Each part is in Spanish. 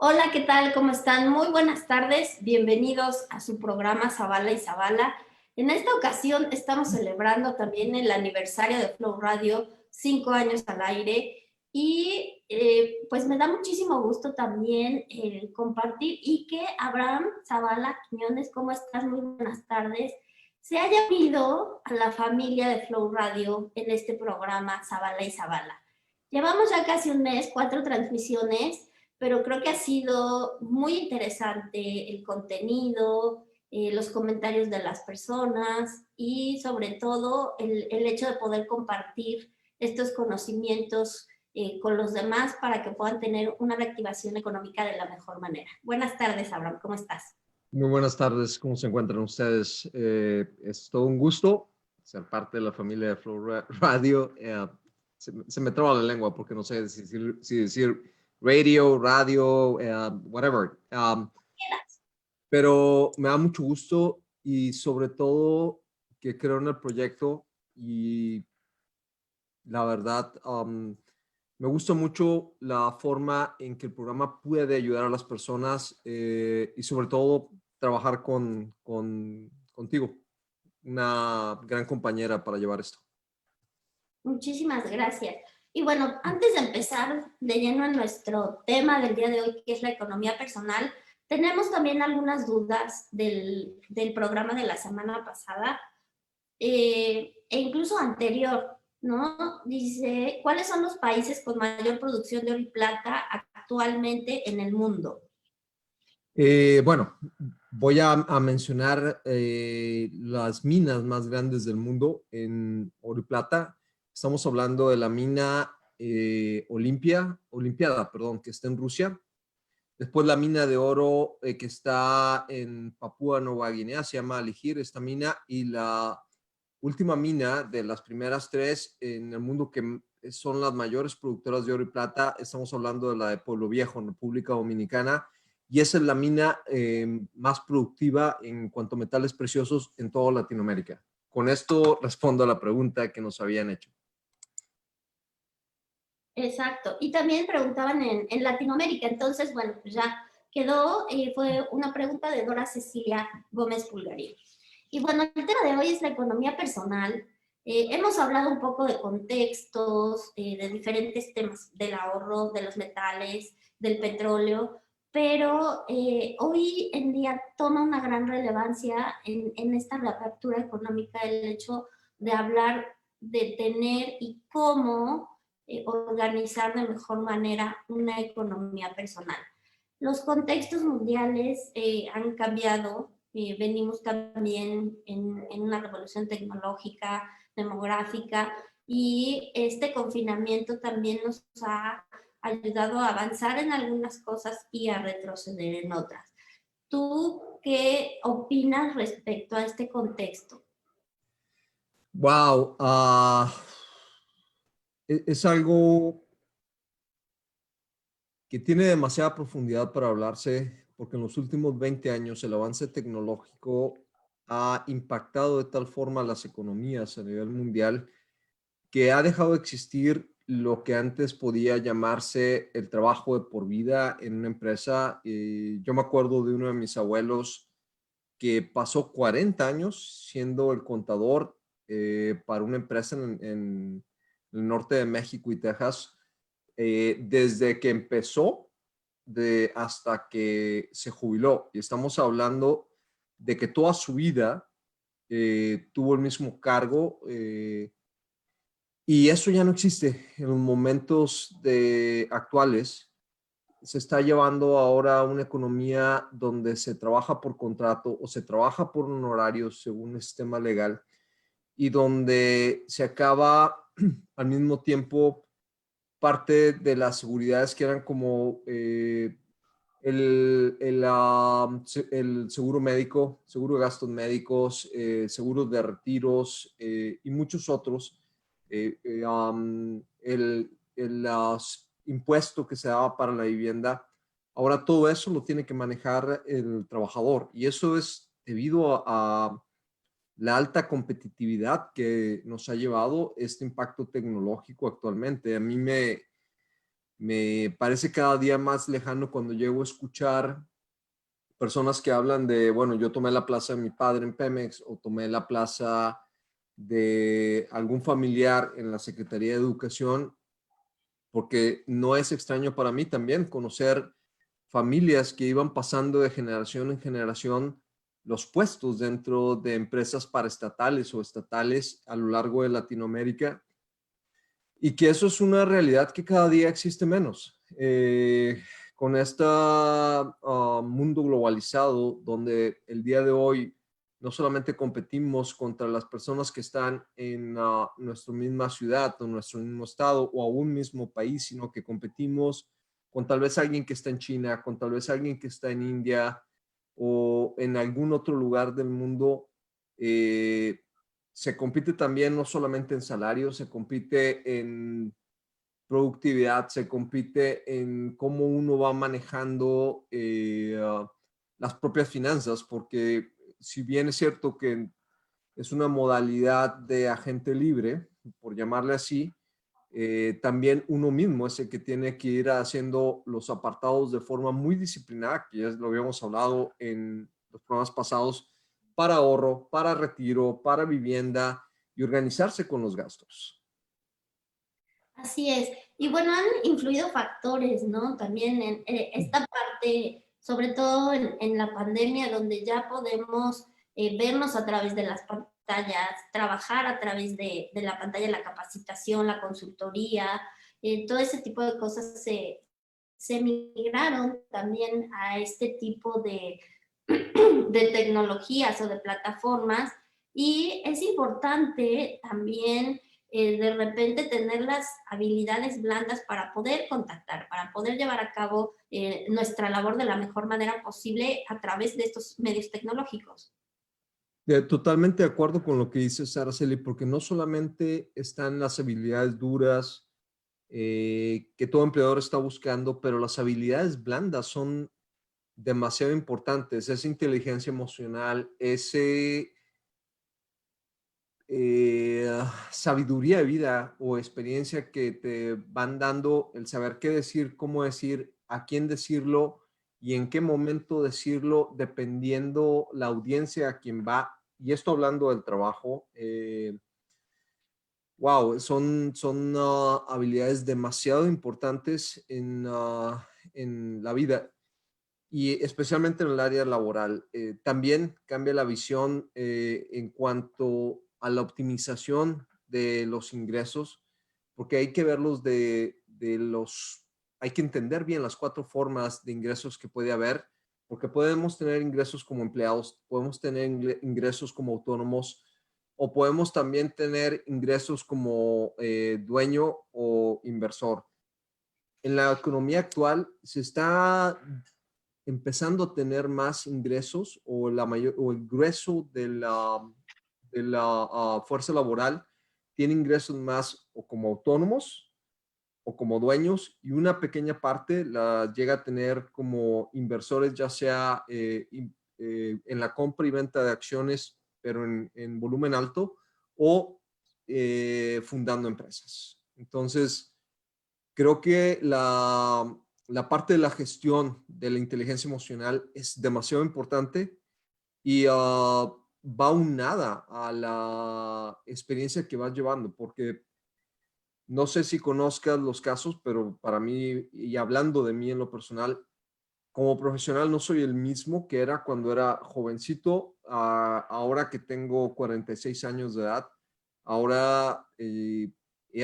Hola, ¿qué tal? ¿Cómo están? Muy buenas tardes. Bienvenidos a su programa Zabala y Zabala. En esta ocasión estamos celebrando también el aniversario de Flow Radio, 5 años al aire. Y pues me da muchísimo gusto también compartir y que Abraham Zabala Quiñones, ¿cómo estás? Muy buenas tardes. Se haya unido a la familia de Flow Radio en este programa Zabala y Zabala. Llevamos ya casi un mes, 4 transmisiones, pero creo que ha sido muy interesante el contenido, los comentarios de las personas y sobre todo el hecho de poder compartir estos conocimientos con los demás para que puedan tener una reactivación económica de la mejor manera. Buenas tardes, Abraham, ¿cómo estás? Muy buenas tardes, ¿cómo se encuentran ustedes? Es todo un gusto ser parte de la familia de Flow Radio. Se me traba la lengua porque no sé si decir radio, whatever. Pero me da mucho gusto y sobre todo que creo en el proyecto y la verdad me gusta mucho la forma en que el programa puede ayudar a las personas y sobre todo trabajar contigo, una gran compañera para llevar esto. Muchísimas gracias. Y bueno, antes de empezar de lleno en nuestro tema del día de hoy, que es la economía personal, tenemos también algunas dudas del programa de la semana pasada e incluso anterior, ¿no? Dice, ¿cuáles son los países con mayor producción de oro y plata actualmente en el mundo? Bueno, voy a mencionar las minas más grandes del mundo en oro y plata. Estamos hablando de la mina Olimpiada, perdón, que está en Rusia. Después la mina de oro que está en Papúa Nueva Guinea, se llama Aligir, esta mina, y la última mina de las primeras tres en el mundo que son las mayores productoras de oro y plata, estamos hablando de la de Pueblo Viejo, en República Dominicana, y esa es la mina más productiva en cuanto a metales preciosos en toda Latinoamérica. Con esto respondo a la pregunta que nos habían hecho. Exacto. Y también preguntaban en Latinoamérica. Entonces, bueno, pues ya quedó, fue una pregunta de Dora Cecilia Gómez Pulgarín. Y bueno, el tema de hoy es la economía personal. Hemos hablado un poco de contextos, de diferentes temas, del ahorro, de los metales, del petróleo, pero hoy en día toma una gran relevancia en esta reapertura económica el hecho de hablar de tener y cómo organizar de mejor manera una economía personal. Los contextos mundiales han cambiado, venimos también en una revolución tecnológica, demográfica, y este confinamiento también nos ha ayudado a avanzar en algunas cosas y a retroceder en otras. ¿Tú qué opinas respecto a este contexto? Wow, es algo que tiene demasiada profundidad para hablarse, porque en los últimos 20 años el avance tecnológico ha impactado de tal forma las economías a nivel mundial que ha dejado de existir lo que antes podía llamarse el trabajo de por vida en una empresa. Yo me acuerdo de uno de mis abuelos que pasó 40 años siendo el contador para una empresa en el norte de México y Texas, desde que empezó hasta que se jubiló. Y estamos hablando de que toda su vida tuvo el mismo cargo y eso ya no existe en los momentos actuales. Se está llevando ahora a una economía donde se trabaja por contrato o se trabaja por un horario según el sistema legal y donde se acaba al mismo tiempo parte de las seguridades que eran como el seguro médico, seguro de gastos médicos, seguros de retiros y muchos otros. Los impuestos que se daba para la vivienda, ahora todo eso lo tiene que manejar el trabajador y eso es debido a la alta competitividad que nos ha llevado este impacto tecnológico actualmente. A mí Me parece cada día más lejano cuando llego a escuchar personas que hablan de, bueno, yo tomé la plaza de mi padre en Pemex o tomé la plaza de algún familiar en la Secretaría de Educación, porque no es extraño para mí también conocer familias que iban pasando de generación en generación los puestos dentro de empresas paraestatales o estatales a lo largo de Latinoamérica, y que eso es una realidad que cada día existe menos. Con este mundo globalizado, donde el día de hoy no solamente competimos contra las personas que están en nuestra misma ciudad o nuestro mismo estado o a un mismo país, sino que competimos con tal vez alguien que está en China, con tal vez alguien que está en India o en algún otro lugar del mundo. Se compite también no solamente en salario, se compite en productividad, se compite en cómo uno va manejando las propias finanzas, porque si bien es cierto que es una modalidad de agente libre, por llamarle así, también uno mismo es el que tiene que ir haciendo los apartados de forma muy disciplinada, que ya lo habíamos hablado en los programas pasados, para ahorro, para retiro, para vivienda y organizarse con los gastos. Así es. Y bueno, han influido factores, ¿no? También en esta parte, sobre todo en la pandemia, donde ya podemos vernos a través de las pantallas, trabajar a través de la pantalla, la capacitación, la consultoría, todo ese tipo de cosas se migraron también a este tipo de tecnologías o de plataformas, y es importante también de repente tener las habilidades blandas para poder contactar, para poder llevar a cabo nuestra labor de la mejor manera posible a través de estos medios tecnológicos. Totalmente de acuerdo con lo que dices, Araceli, porque no solamente están las habilidades duras que todo empleador está buscando, pero las habilidades blandas son demasiado importantes. Esa inteligencia emocional, ese sabiduría de vida o experiencia que te van dando, el saber qué decir, cómo decir, a quién decirlo y en qué momento decirlo, dependiendo la audiencia a quien va. Y esto hablando del trabajo, wow, son habilidades demasiado importantes en la vida y especialmente en el área laboral. También cambia la visión en cuanto a la optimización de los ingresos, porque hay que verlos hay que entender bien las cuatro formas de ingresos que puede haber, porque podemos tener ingresos como empleados, podemos tener ingresos como autónomos, o podemos también tener ingresos como dueño o inversor. En la economía actual se está empezando a tener más ingresos o, o el grueso de la fuerza laboral tiene ingresos más o como autónomos o como dueños, y una pequeña parte la llega a tener como inversores, ya sea en la compra y venta de acciones, pero en volumen alto, o fundando empresas. Entonces, creo que la parte de la gestión de la inteligencia emocional es demasiado importante y va unada a la experiencia que vas llevando, porque no sé si conozcas los casos, pero para mí, y hablando de mí en lo personal, como profesional no soy el mismo que era cuando era jovencito, ahora que tengo 46 años de edad. Ahora he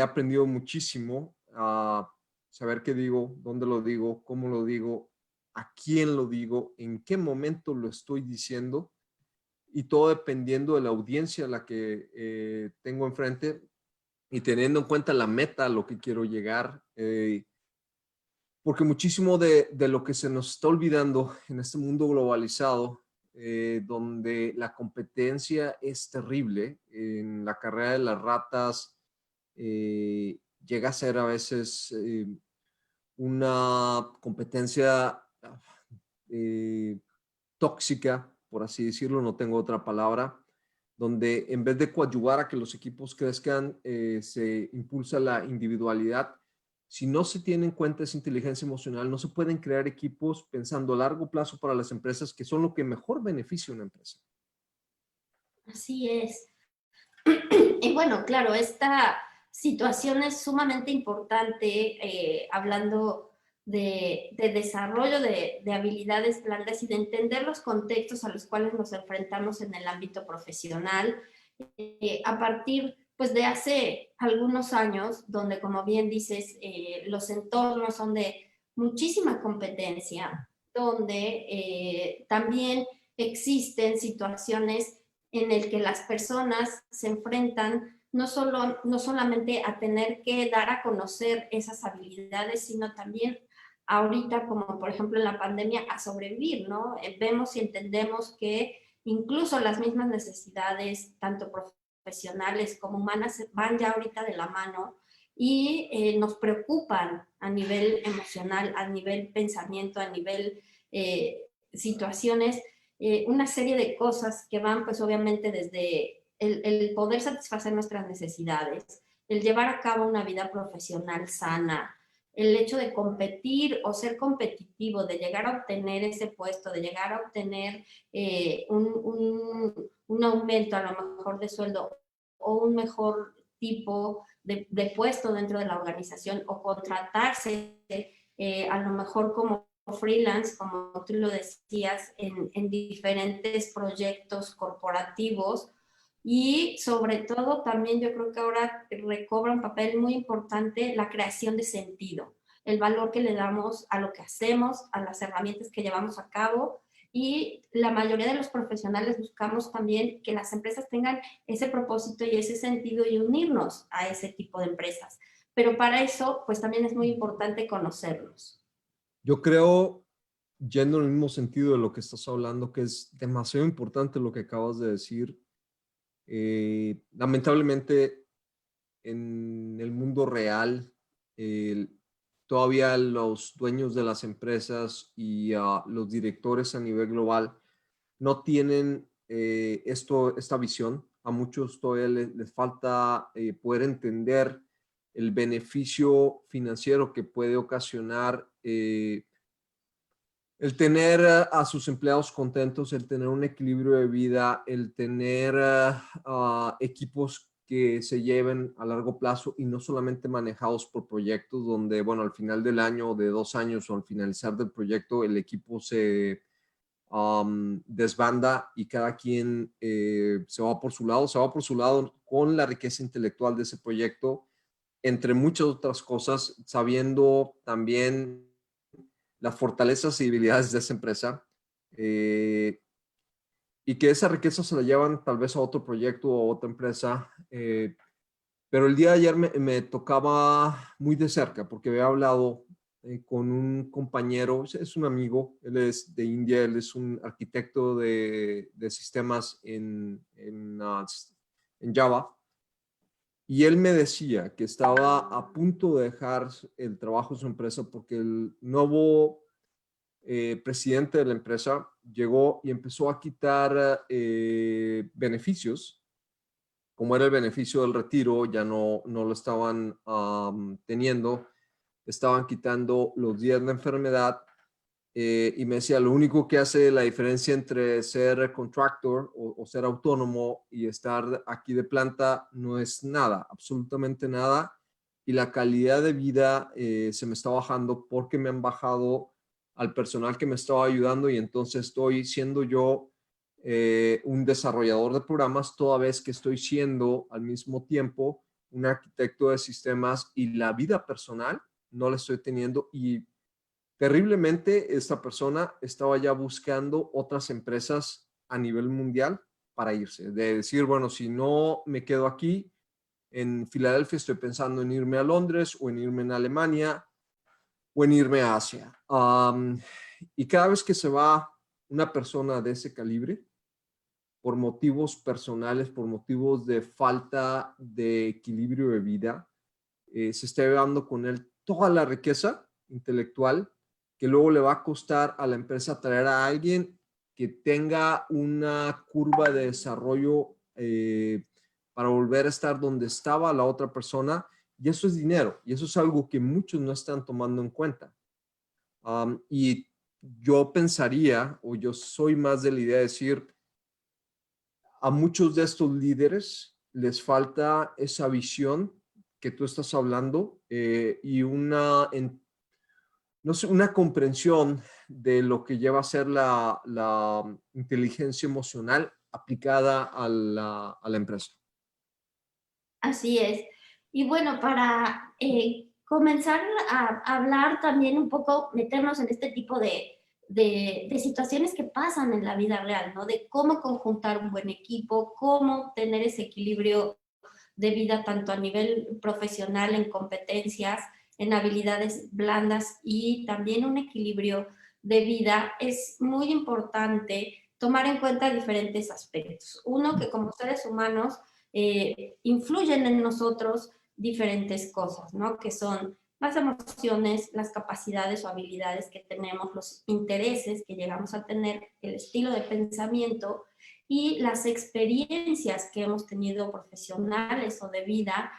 aprendido muchísimo a saber qué digo, dónde lo digo, cómo lo digo, a quién lo digo, en qué momento lo estoy diciendo, y todo dependiendo de la audiencia a la que tengo enfrente y teniendo en cuenta la meta a lo que quiero llegar. Porque muchísimo de lo que se nos está olvidando en este mundo globalizado, donde la competencia es terrible, en la carrera de las ratas, llega a ser a veces una competencia eh, tóxica, por así decirlo, no tengo otra palabra, donde en vez de coadyuvar a que los equipos crezcan, se impulsa la individualidad, si no se tiene en cuenta esa inteligencia emocional, no se pueden crear equipos pensando a largo plazo para las empresas, que son lo que mejor beneficia a una empresa. Así es. Y bueno, claro, esta situación es sumamente importante, hablando de desarrollo de habilidades blandas y de entender los contextos a los cuales nos enfrentamos en el ámbito profesional, a partir pues de hace algunos años, donde como bien dices, los entornos son de muchísima competencia, donde también existen situaciones en el que las personas se enfrentan no solamente a tener que dar a conocer esas habilidades, sino también ahorita, como por ejemplo en la pandemia, a sobrevivir, ¿no? Vemos y entendemos que incluso las mismas necesidades, tanto profesionales como humanas, van ya ahorita de la mano y nos preocupan a nivel emocional, a nivel pensamiento, a nivel situaciones, una serie de cosas que van pues obviamente desde el poder satisfacer nuestras necesidades, el llevar a cabo una vida profesional sana, el hecho de competir o ser competitivo, de llegar a obtener ese puesto, de llegar a obtener un aumento a lo mejor de sueldo o un mejor tipo de puesto dentro de la organización o contratarse a lo mejor como freelance, como tú lo decías, en diferentes proyectos corporativos. Y sobre todo también yo creo que ahora recobra un papel muy importante la creación de sentido, el valor que le damos a lo que hacemos, a las herramientas que llevamos a cabo, y la mayoría de los profesionales buscamos también que las empresas tengan ese propósito y ese sentido y unirnos a ese tipo de empresas. Pero para eso, pues también es muy importante conocerlos. Yo creo, yendo en el mismo sentido de lo que estás hablando, que es demasiado importante lo que acabas de decir. Lamentablemente, en el mundo real, el- todavía los dueños de las empresas y los directores a nivel global no tienen esta visión. A muchos todavía les falta poder entender el beneficio financiero que puede ocasionar el tener a sus empleados contentos, el tener un equilibrio de vida, el tener equipos que se lleven a largo plazo y no solamente manejados por proyectos donde, bueno, al final del año, de 2 años o al finalizar del proyecto, el equipo se desbanda y cada quien se va por su lado con la riqueza intelectual de ese proyecto, entre muchas otras cosas, sabiendo también las fortalezas y debilidades de esa empresa, eh, y que esa riqueza se la llevan tal vez a otro proyecto o a otra empresa. Pero el día de ayer me tocaba muy de cerca porque había hablado con un compañero, es un amigo, él es de India, él es un arquitecto de sistemas en Java. Y él me decía que estaba a punto de dejar el trabajo de su empresa porque el nuevo presidente de la empresa llegó y empezó a quitar beneficios, como era el beneficio del retiro, ya no lo estaban teniendo, estaban quitando los días de enfermedad, y me decía, lo único que hace la diferencia entre ser contractor o ser autónomo y estar aquí de planta no es nada, absolutamente nada, y la calidad de vida se me está bajando porque me han bajado al personal que me estaba ayudando y entonces estoy siendo yo un desarrollador de programas toda vez que estoy siendo al mismo tiempo un arquitecto de sistemas y la vida personal no la estoy teniendo. Y terriblemente esta persona estaba ya buscando otras empresas a nivel mundial para irse, de decir, bueno, si no me quedo aquí en Filadelfia, estoy pensando en irme a Londres o en irme a Alemania o en irme a Asia. Y cada vez que se va una persona de ese calibre, por motivos personales, por motivos de falta de equilibrio de vida, se está llevando con él toda la riqueza intelectual que luego le va a costar a la empresa traer a alguien que tenga una curva de desarrollo para volver a estar donde estaba la otra persona Y eso es dinero, y eso es algo que muchos no están tomando en cuenta. Y yo pensaría, o yo soy más de la idea de decir, a muchos de estos líderes les falta esa visión que tú estás hablando y no sé, una comprensión de lo que lleva a ser la inteligencia emocional aplicada a la empresa. Así es. Y bueno, para comenzar a hablar también un poco, meternos en este tipo de situaciones que pasan en la vida real, ¿no? De cómo conjuntar un buen equipo, cómo tener ese equilibrio de vida tanto a nivel profesional, en competencias, en habilidades blandas y también un equilibrio de vida, es muy importante tomar en cuenta diferentes aspectos. Uno, que como seres humanos influyen en nosotros diferentes cosas, ¿no? Que son las emociones, las capacidades o habilidades que tenemos, los intereses que llegamos a tener, el estilo de pensamiento y las experiencias que hemos tenido profesionales o de vida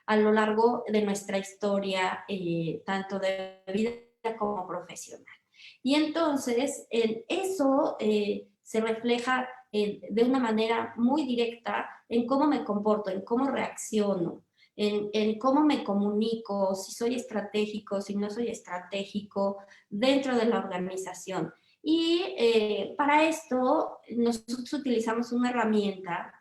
a lo largo de nuestra historia, tanto de vida como profesional. Y entonces eso se refleja de una manera muy directa en cómo me comporto, en cómo reacciono, en cómo me comunico, si soy estratégico, si no soy estratégico dentro de la organización. Y para esto nosotros utilizamos una herramienta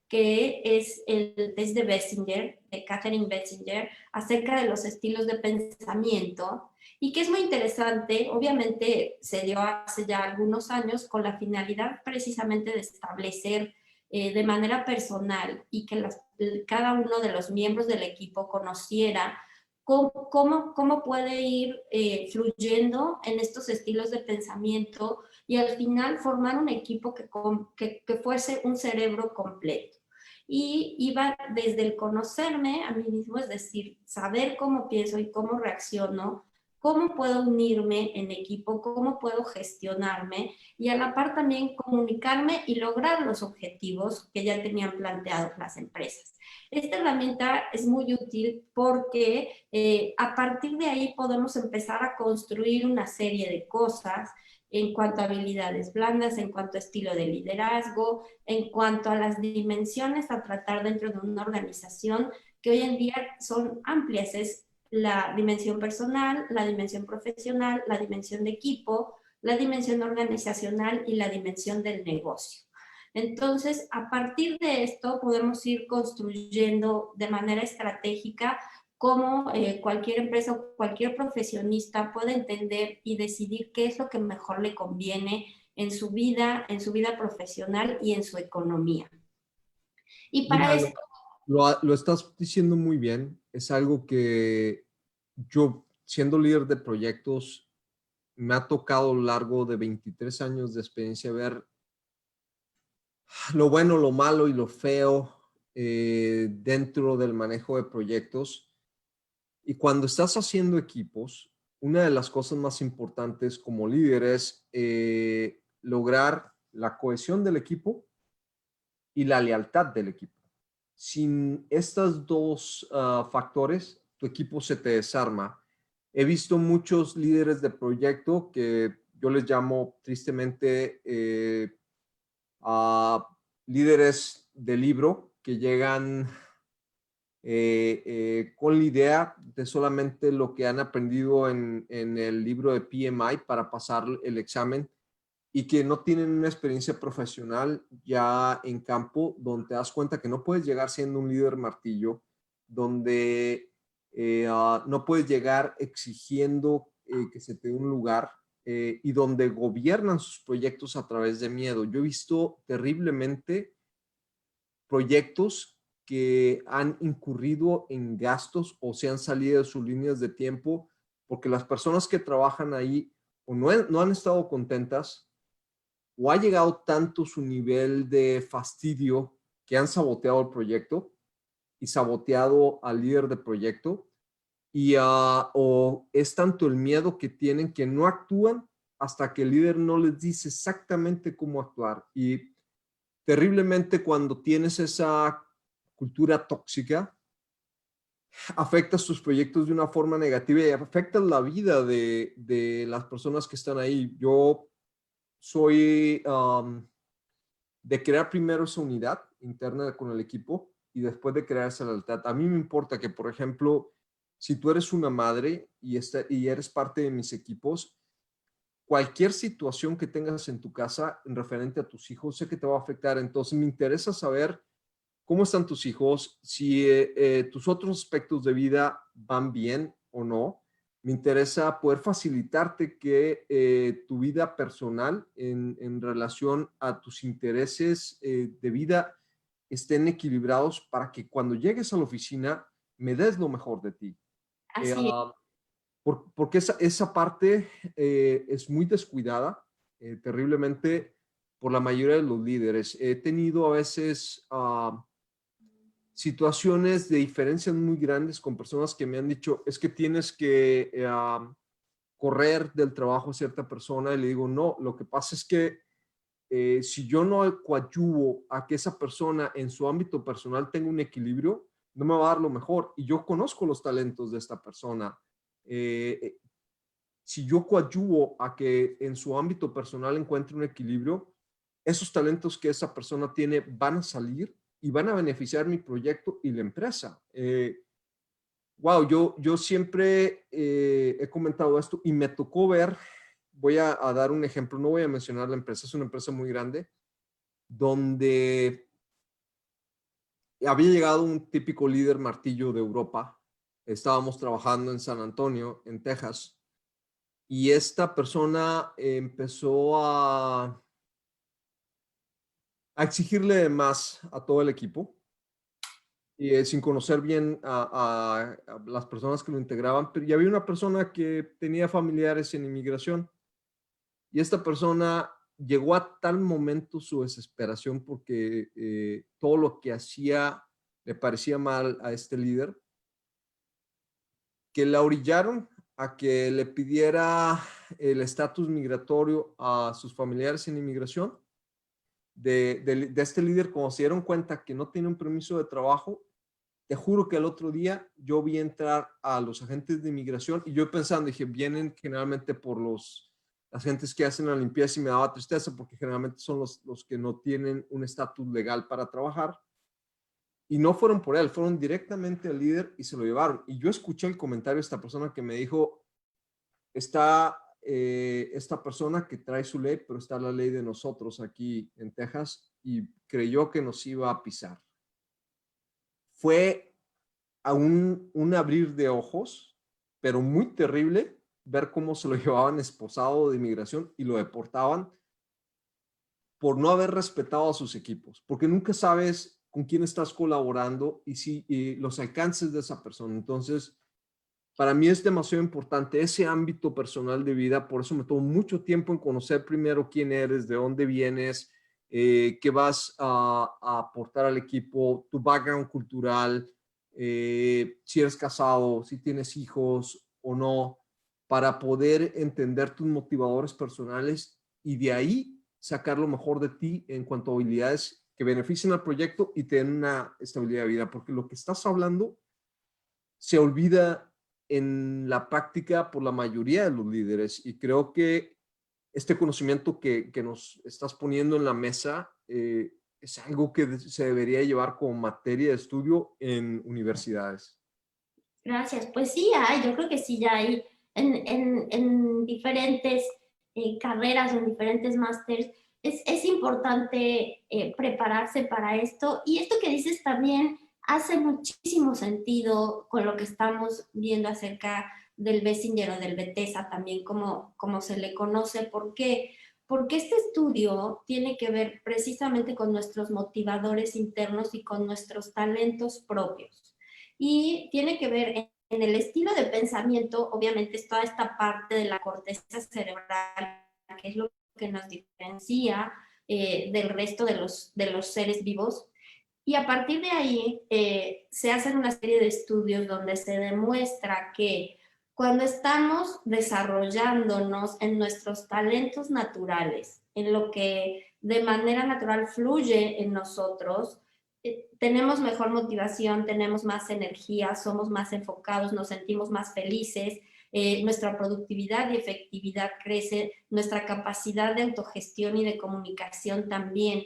que es el test de Bessinger, de Catherine Bessinger, acerca de los estilos de pensamiento, y que es muy interesante. Obviamente se dio hace ya algunos años con la finalidad precisamente de establecer de manera personal y que cada uno de los miembros del equipo conociera cómo puede ir fluyendo en estos estilos de pensamiento y al final formar un equipo que fuese un cerebro completo. Y iba desde el conocerme a mí mismo, es decir, saber cómo pienso y cómo reacciono, cómo puedo unirme en equipo, cómo puedo gestionarme y a la par también comunicarme y lograr los objetivos que ya tenían planteados las empresas. Esta herramienta es muy útil porque a partir de ahí podemos empezar a construir una serie de cosas en cuanto a habilidades blandas, en cuanto a estilo de liderazgo, en cuanto a las dimensiones a tratar dentro de una organización que hoy en día son amplias. Es la dimensión personal, la dimensión profesional, la dimensión de equipo, la dimensión organizacional y la dimensión del negocio. Entonces, a partir de esto podemos ir construyendo de manera estratégica cómo cualquier empresa o cualquier profesionista puede entender y decidir qué es lo que mejor le conviene en su vida profesional y en su economía. Y para Mira, esto, lo estás diciendo muy bien. Es algo que yo, siendo líder de proyectos, me ha tocado a lo largo de 23 años de experiencia ver lo bueno, lo malo y lo feo dentro del manejo de proyectos. Y cuando estás haciendo equipos, una de las cosas más importantes como líder es lograr la cohesión del equipo y la lealtad del equipo. Sin estos dos factores, tu equipo se te desarma. He visto muchos líderes de proyecto que yo les llamo tristemente a líderes de libro que llegan con la idea de solamente lo que han aprendido en el libro de PMI para pasar el examen y que no tienen una experiencia profesional ya en campo donde te das cuenta que no puedes llegar siendo un líder martillo, donde no puedes llegar exigiendo que se te dé un lugar y donde gobiernan sus proyectos a través de miedo. Yo he visto terriblemente proyectos que han incurrido en gastos o se han salido de sus líneas de tiempo porque las personas que trabajan ahí o no han estado contentas o ha llegado tanto su nivel de fastidio que han saboteado el proyecto y saboteado al líder de proyecto o es tanto el miedo que tienen que no actúan hasta que el líder no les dice exactamente cómo actuar. Y terriblemente cuando tienes esa cultura tóxica, afectas tus proyectos de una forma negativa y afectas la vida de las personas que están ahí. Yo soy de crear primero esa unidad interna con el equipo y después de crear esa lealtad. A mí me importa que, por ejemplo, si tú eres una madre y eres parte de mis equipos, cualquier situación que tengas en tu casa en referente a tus hijos, sé que te va a afectar. Entonces me interesa saber cómo están tus hijos, si tus otros aspectos de vida van bien o no. Me interesa poder facilitarte que tu vida personal en relación a tus intereses de vida estén equilibrados para que cuando llegues a la oficina me des lo mejor de ti. Eh, Así uh, porque esa parte es muy descuidada, terriblemente, por la mayoría de los líderes. He tenido a veces situaciones de diferencias muy grandes con personas que me han dicho, es que tienes que correr del trabajo a cierta persona, y le digo, no, lo que pasa es que si yo no coadyuvo a que esa persona en su ámbito personal tenga un equilibrio, no me va a dar lo mejor. Y yo conozco los talentos de esta persona. Eh, si yo coadyuvo a que en su ámbito personal encuentre un equilibrio, esos talentos que esa persona tiene van a salir y van a beneficiar mi proyecto y la empresa. Wow, yo siempre he comentado esto y me tocó ver, voy a dar un ejemplo, no voy a mencionar la empresa, es una empresa muy grande, donde había llegado un típico líder martillo de Europa. Estábamos trabajando en San Antonio, en Texas, y esta persona empezó a exigirle más a todo el equipo, y, sin conocer bien a las personas que lo integraban, pero ya había una persona que tenía familiares en inmigración, y esta persona llegó a tal momento su desesperación porque todo lo que hacía le parecía mal a este líder, que la orillaron a que le pidiera el estatus migratorio a sus familiares en inmigración. De este líder, cuando se dieron cuenta que no tiene un permiso de trabajo, te juro que el otro día yo vi entrar a los agentes de inmigración y yo pensando, dije, vienen generalmente por los agentes que hacen la limpieza, y me daba tristeza porque generalmente son los que no tienen un estatus legal para trabajar. Y no fueron por él, fueron directamente al líder y se lo llevaron. Y yo escuché el comentario de esta persona que me dijo, está esta persona que trae su ley, pero está la ley de nosotros aquí en Texas, y creyó que nos iba a pisar. Fue a un abrir de ojos, pero muy terrible, ver cómo se lo llevaban esposado de inmigración y lo deportaban por no haber respetado a sus equipos, porque nunca sabes con quién estás colaborando y los alcances de esa persona. Entonces, para mí es demasiado importante ese ámbito personal de vida, por eso me tomo mucho tiempo en conocer primero quién eres, de dónde vienes, qué vas a aportar al equipo, tu background cultural, si eres casado, si tienes hijos o no, para poder entender tus motivadores personales y de ahí sacar lo mejor de ti en cuanto a habilidades que beneficien al proyecto y te den una estabilidad de vida, porque lo que estás hablando se olvida en la práctica por la mayoría de los líderes, y creo que este conocimiento que nos estás poniendo en la mesa es algo que se debería llevar como materia de estudio en universidades. Gracias. Pues sí hay, yo creo que sí ya hay en diferentes carreras o en diferentes másters. Es importante prepararse para esto. Y esto que dices también hace muchísimo sentido con lo que estamos viendo acerca del Bessinger o del Bethesda, también como se le conoce. ¿Por qué? Porque este estudio tiene que ver precisamente con nuestros motivadores internos y con nuestros talentos propios. Y tiene que ver en el estilo de pensamiento, obviamente es toda esta parte de la corteza cerebral, que es lo que nos diferencia del resto de los seres vivos. Y a partir de ahí se hacen una serie de estudios donde se demuestra que cuando estamos desarrollándonos en nuestros talentos naturales, en lo que de manera natural fluye en nosotros, tenemos mejor motivación, tenemos más energía, somos más enfocados, nos sentimos más felices, nuestra productividad y efectividad crece, nuestra capacidad de autogestión y de comunicación también.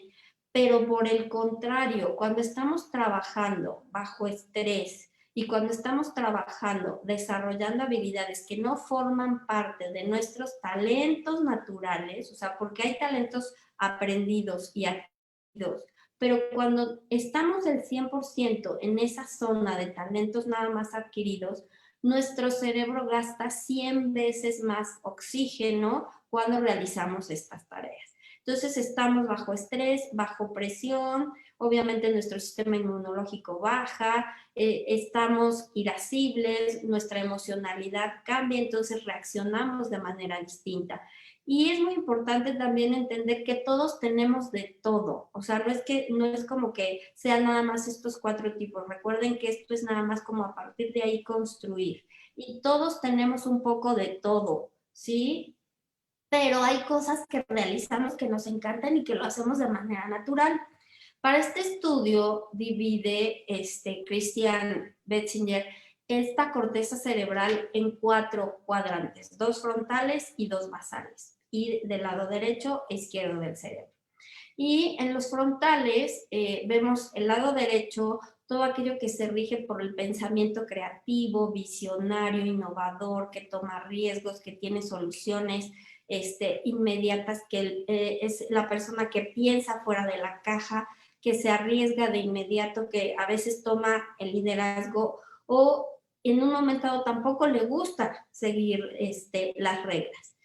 Pero por el contrario, cuando estamos trabajando bajo estrés y cuando estamos trabajando, desarrollando habilidades que no forman parte de nuestros talentos naturales, o sea, porque hay talentos aprendidos y adquiridos, pero cuando estamos del 100% en esa zona de talentos nada más adquiridos, nuestro cerebro gasta 100 veces más oxígeno cuando realizamos estas tareas. Entonces estamos bajo estrés, bajo presión, obviamente nuestro sistema inmunológico baja, estamos irascibles, nuestra emocionalidad cambia, entonces reaccionamos de manera distinta. Y es muy importante también entender que todos tenemos de todo, o sea, no es como que sean nada más estos 4 tipos, recuerden que esto es nada más como a partir de ahí construir. Y todos tenemos un poco de todo, ¿sí? Pero hay cosas que realizamos que nos encantan y que lo hacemos de manera natural. Para este estudio divide Christian Betzinger esta corteza cerebral en 4 cuadrantes, 2 frontales y 2 basales, y del lado derecho e izquierdo del cerebro. Y en los frontales vemos el lado derecho, todo aquello que se rige por el pensamiento creativo, visionario, innovador, que toma riesgos, que tiene soluciones inmediatas, que es la persona que piensa fuera de la caja, que se arriesga de inmediato, que a veces toma el liderazgo o en un momento dado tampoco le gusta seguir las reglas.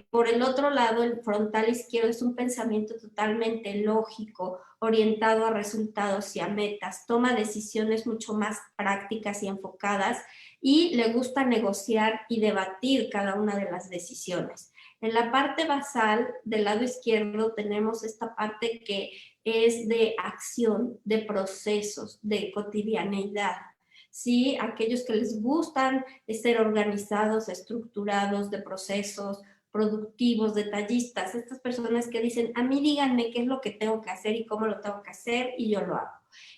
Por el otro lado, el frontal izquierdo es un pensamiento totalmente lógico, orientado a resultados y a metas, toma decisiones mucho más prácticas y enfocadas y le gusta negociar y debatir cada una de las decisiones. En la parte basal del lado izquierdo tenemos esta parte que es de acción, de procesos, de cotidianeidad. ¿Sí? Aquellos que les gustan ser organizados, estructurados, de procesos, productivos, detallistas, estas personas que dicen, a mí díganme qué es lo que tengo que hacer y cómo lo tengo que hacer y yo lo hago.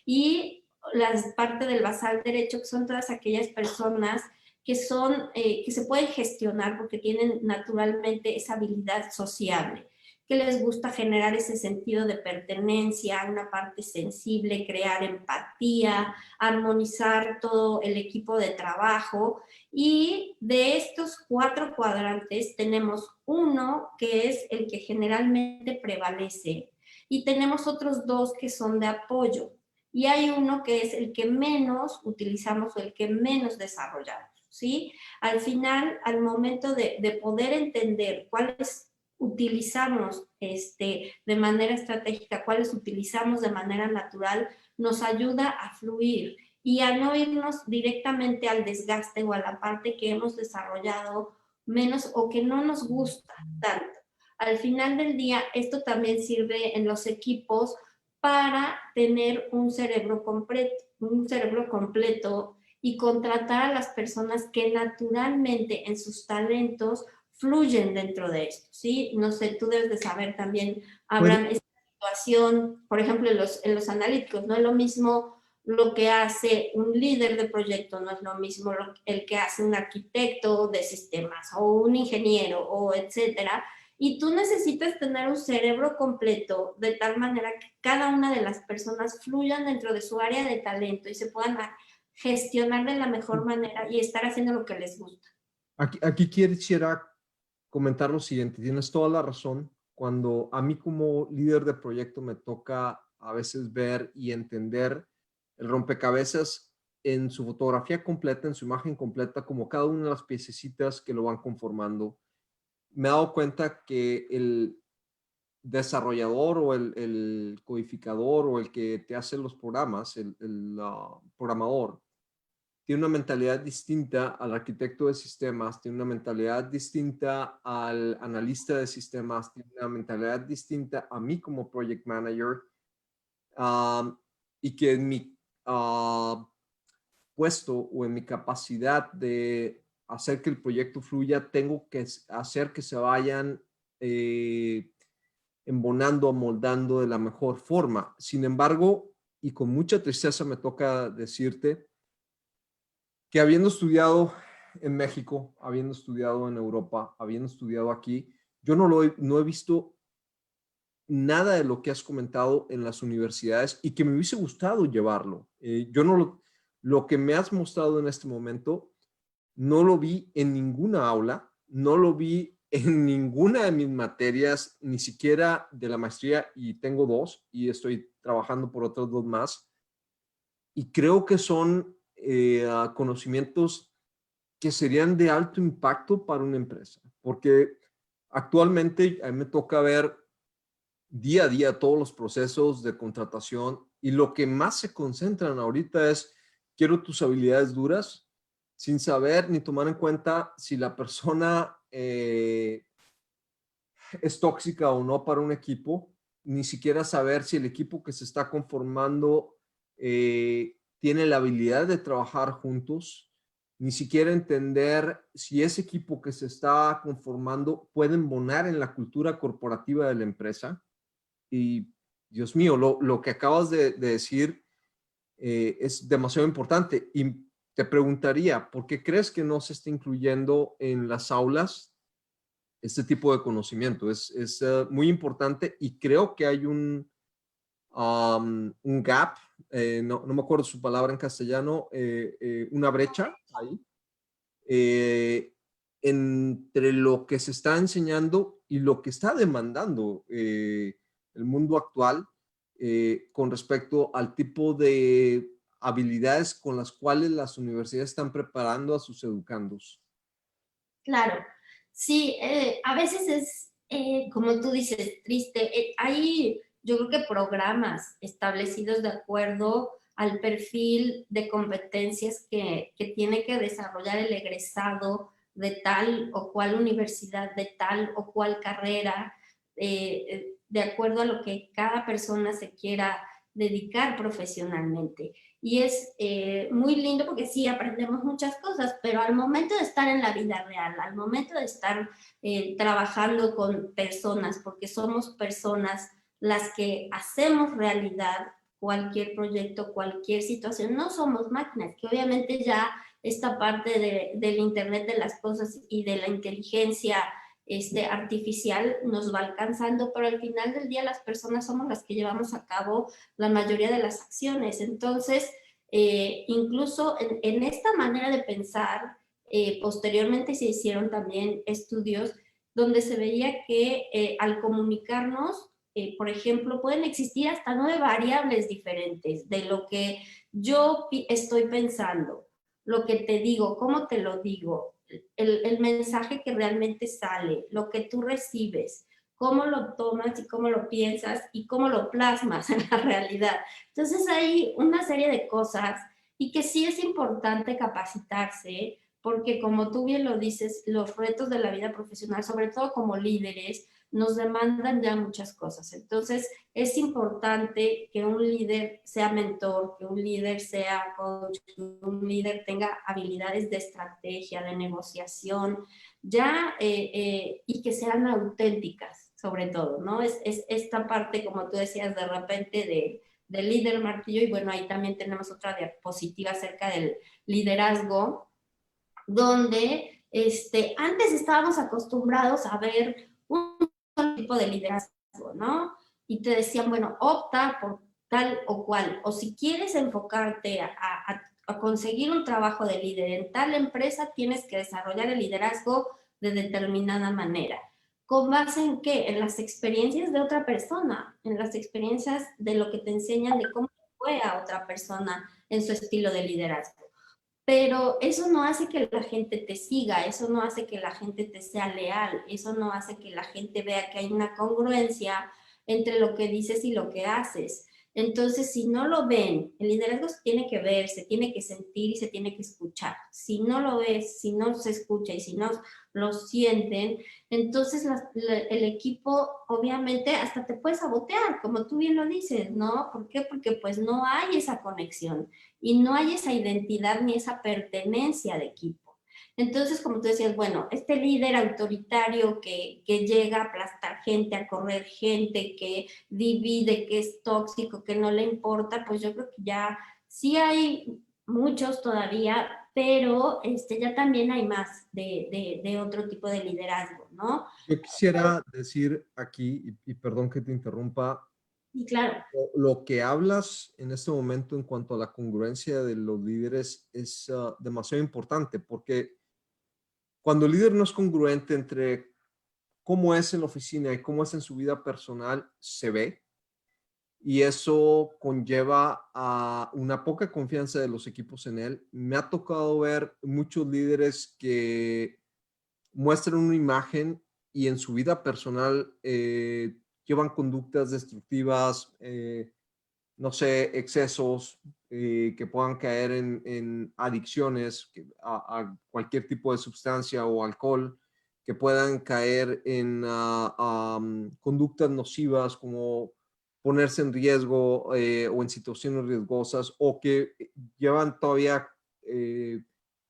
Y la parte del basal derecho, que son todas aquellas personas que se pueden gestionar porque tienen naturalmente esa habilidad sociable, que les gusta generar ese sentido de pertenencia, una parte sensible, crear empatía, armonizar todo el equipo de trabajo. Y de estos 4 cuadrantes tenemos uno que es el que generalmente prevalece y tenemos otros 2 que son de apoyo. Y hay uno que es el que menos utilizamos o el que menos desarrollamos, ¿sí? Al final, al momento de poder entender cuáles utilizamos de manera estratégica, cuáles utilizamos de manera natural, nos ayuda a fluir y a no irnos directamente al desgaste o a la parte que hemos desarrollado menos o que no nos gusta tanto. Al final del día, esto también sirve en los equipos para tener un cerebro completo y contratar a las personas que naturalmente en sus talentos fluyen dentro de esto, ¿sí? No sé, tú debes de saber también, Abraham, esta situación, por ejemplo, en los analíticos, no es lo mismo lo que hace un líder de proyecto, no es lo mismo el que hace un arquitecto de sistemas o un ingeniero o etcétera. Y tú necesitas tener un cerebro completo de tal manera que cada una de las personas fluyan dentro de su área de talento y se puedan gestionar de la mejor manera y estar haciendo lo que les gusta. Aquí quisiera comentar lo siguiente, tienes toda la razón. Cuando a mí como líder de proyecto me toca a veces ver y entender el rompecabezas en su fotografía completa, en su imagen completa, como cada una de las piececitas que lo van conformando, me he dado cuenta que el desarrollador o el codificador o el que te hace los programas, el programador, tiene una mentalidad distinta al arquitecto de sistemas, tiene una mentalidad distinta al analista de sistemas, tiene una mentalidad distinta a mí como project manager, y que en mi puesto o en mi capacidad de hacer que el proyecto fluya, tengo que hacer que se vayan embonando, amoldando de la mejor forma. Sin embargo, y con mucha tristeza me toca decirte que habiendo estudiado en México, habiendo estudiado en Europa, habiendo estudiado aquí, yo no he visto nada de lo que has comentado en las universidades y que me hubiese gustado llevarlo. Yo no lo que me has mostrado en este momento, no lo vi en ninguna aula, no lo vi en ninguna de mis materias, ni siquiera de la maestría, y tengo 2 y estoy trabajando por otros 2 más. Y creo que son conocimientos que serían de alto impacto para una empresa, porque actualmente a mí me toca ver día a día todos los procesos de contratación y lo que más se concentran ahorita es, quiero tus habilidades duras, sin saber ni tomar en cuenta si la persona es tóxica o no para un equipo, ni siquiera saber si el equipo que se está conformando tiene la habilidad de trabajar juntos, ni siquiera entender si ese equipo que se está conformando puede embonar en la cultura corporativa de la empresa. Y Dios mío, lo que acabas de decir es demasiado importante. Y te preguntaría, ¿por qué crees que no se está incluyendo en las aulas este tipo de conocimiento? Es muy importante y creo que hay un gap, no me acuerdo su palabra en castellano, una brecha ahí, eh, entre lo que se está enseñando y lo que está demandando el mundo actual con respecto al tipo de habilidades con las cuales las universidades están preparando a sus educandos. Claro, sí, a veces es, como tú dices, triste. Hay, yo creo que programas establecidos de acuerdo al perfil de competencias que tiene que desarrollar el egresado de tal o cual universidad, de tal o cual carrera, de acuerdo a lo que cada persona se quiera dedicar profesionalmente. Y es muy lindo porque sí, aprendemos muchas cosas, pero al momento de estar en la vida real, al momento de estar trabajando con personas, porque somos personas las que hacemos realidad cualquier proyecto, cualquier situación, no somos máquinas, que obviamente ya esta parte del Internet de las cosas y de la inteligencia artificial nos va alcanzando, pero al final del día las personas somos las que llevamos a cabo la mayoría de las acciones. Entonces, incluso en esta manera de pensar, posteriormente se hicieron también estudios donde se veía que al comunicarnos, por ejemplo, pueden existir hasta 9 variables diferentes de lo que yo estoy pensando, lo que te digo, cómo te lo digo, el mensaje que realmente sale, lo que tú recibes, cómo lo tomas y cómo lo piensas y cómo lo plasmas en la realidad. Entonces hay una serie de cosas y que sí es importante capacitarse porque como tú bien lo dices, los retos de la vida profesional, sobre todo como líderes, nos demandan ya muchas cosas. Entonces es importante que un líder sea mentor, que un líder sea coach, que un líder tenga habilidades de estrategia, de negociación, ya y que sean auténticas sobre todo, ¿no? Es esta parte, como tú decías, de repente del líder martillo, y bueno, ahí también tenemos otra diapositiva acerca del liderazgo, donde antes estábamos acostumbrados a ver un tipo de liderazgo, ¿no? Y te decían, bueno, opta por tal o cual, o si quieres enfocarte a conseguir un trabajo de líder en tal empresa, tienes que desarrollar el liderazgo de determinada manera. ¿Con base en qué? En las experiencias de otra persona, en las experiencias de lo que te enseñan de cómo fue a otra persona en su estilo de liderazgo. Pero eso no hace que la gente te siga, eso no hace que la gente te sea leal, eso no hace que la gente vea que hay una congruencia entre lo que dices y lo que haces. Entonces, si no lo ven, el liderazgo se tiene que ver, se tiene que sentir y se tiene que escuchar. Si no lo ves, si no se escucha y si no lo sienten, entonces el equipo obviamente hasta te puede sabotear, como tú bien lo dices, ¿no? ¿Por qué? Porque pues no hay esa conexión y no hay esa identidad ni esa pertenencia de equipo. Entonces, como tú decías, bueno, este líder autoritario que llega a aplastar gente, a correr gente, que divide, que es tóxico, que no le importa, pues yo creo que ya sí hay muchos todavía, pero ya también hay más de otro tipo de liderazgo, ¿no? Yo quisiera decir aquí, y perdón que te interrumpa, Y claro, lo que hablas en este momento en cuanto a la congruencia de los líderes es demasiado importante, porque cuando el líder no es congruente entre cómo es en la oficina y cómo es en su vida personal, se ve. Y eso conlleva a una poca confianza de los equipos en él. Me ha tocado ver muchos líderes que muestran una imagen y en su vida personal llevan conductas destructivas, no sé, excesos que puedan caer en adicciones a cualquier tipo de sustancia o alcohol, que puedan caer en conductas nocivas como ponerse en riesgo o en situaciones riesgosas, o que llevan todavía eh,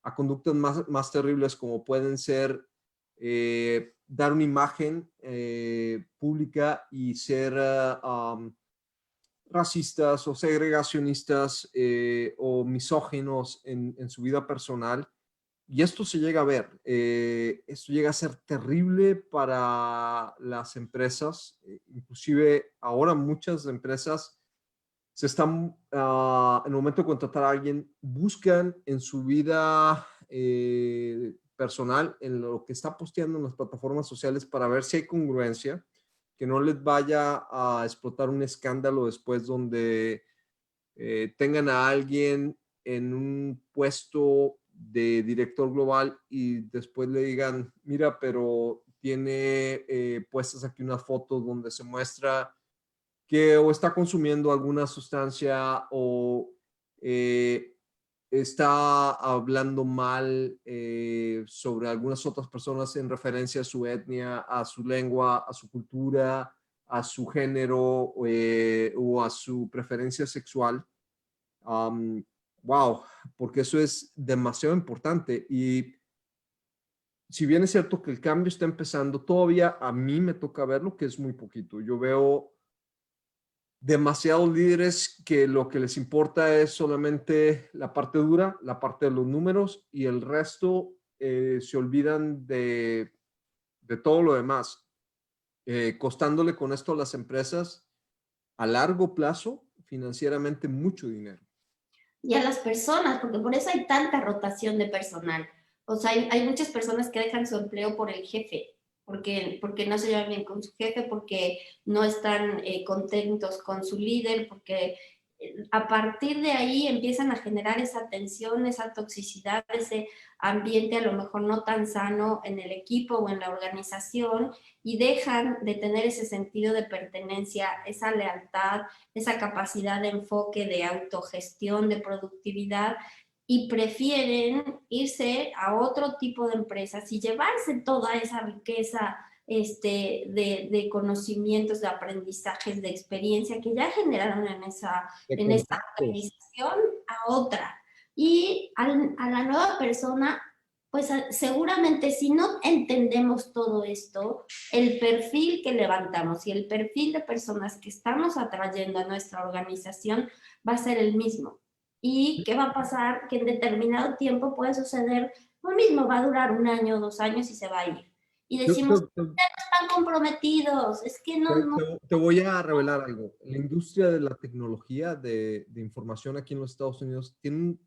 a conductas más terribles como pueden ser dar una imagen pública y ser racistas o segregacionistas o misóginos en su vida personal. Y esto se llega a ver, esto llega a ser terrible para las empresas, inclusive ahora muchas empresas se están, en el momento de contratar a alguien, buscan en su vida personal, en lo que está posteando en las plataformas sociales para ver si hay congruencia, que no les vaya a explotar un escándalo después donde tengan a alguien en un puesto de director global y después le digan, mira, pero tiene puestas aquí unas fotos donde se muestra que o está consumiendo alguna sustancia o eh, está hablando mal sobre algunas otras personas en referencia a su etnia, a su lengua, a su cultura, a su género o a su preferencia sexual. Um, wow, porque eso es demasiado importante. Y si bien es cierto que el cambio está empezando, todavía a mí me toca verlo, que es muy poquito. Yo veo demasiados líderes que lo que les importa es solamente la parte dura, la parte de los números, y el resto se olvidan de todo lo demás, costándole con esto a las empresas a largo plazo financieramente mucho dinero. y a las personas, porque por eso hay tanta rotación de personal. O sea, hay muchas personas que dejan su empleo por el jefe, porque no se llevan bien con su jefe, porque no están contentos con su líder, porque a partir de ahí empiezan a generar esa tensión, esa toxicidad, ese ambiente a lo mejor no tan sano en el equipo o en la organización y dejan de tener ese sentido de pertenencia, esa lealtad, esa capacidad de enfoque, de autogestión, de productividad y prefieren irse a otro tipo de empresas y llevarse toda esa riqueza de conocimientos, de aprendizajes, de experiencia que ya generaron De en esa contactos. organización a otra. Y a la nueva persona, pues seguramente si no entendemos todo esto, el perfil que levantamos y el perfil de personas que estamos atrayendo a nuestra organización va a ser el mismo. ¿Y qué va a pasar? Que en determinado tiempo puede suceder lo mismo, va a durar un año, 2 años y se va a ir. Y Yo, decimos, yo, yo, están comprometidos, es que no, no. te voy a revelar algo. La industria de la tecnología de información aquí en los Estados Unidos tiene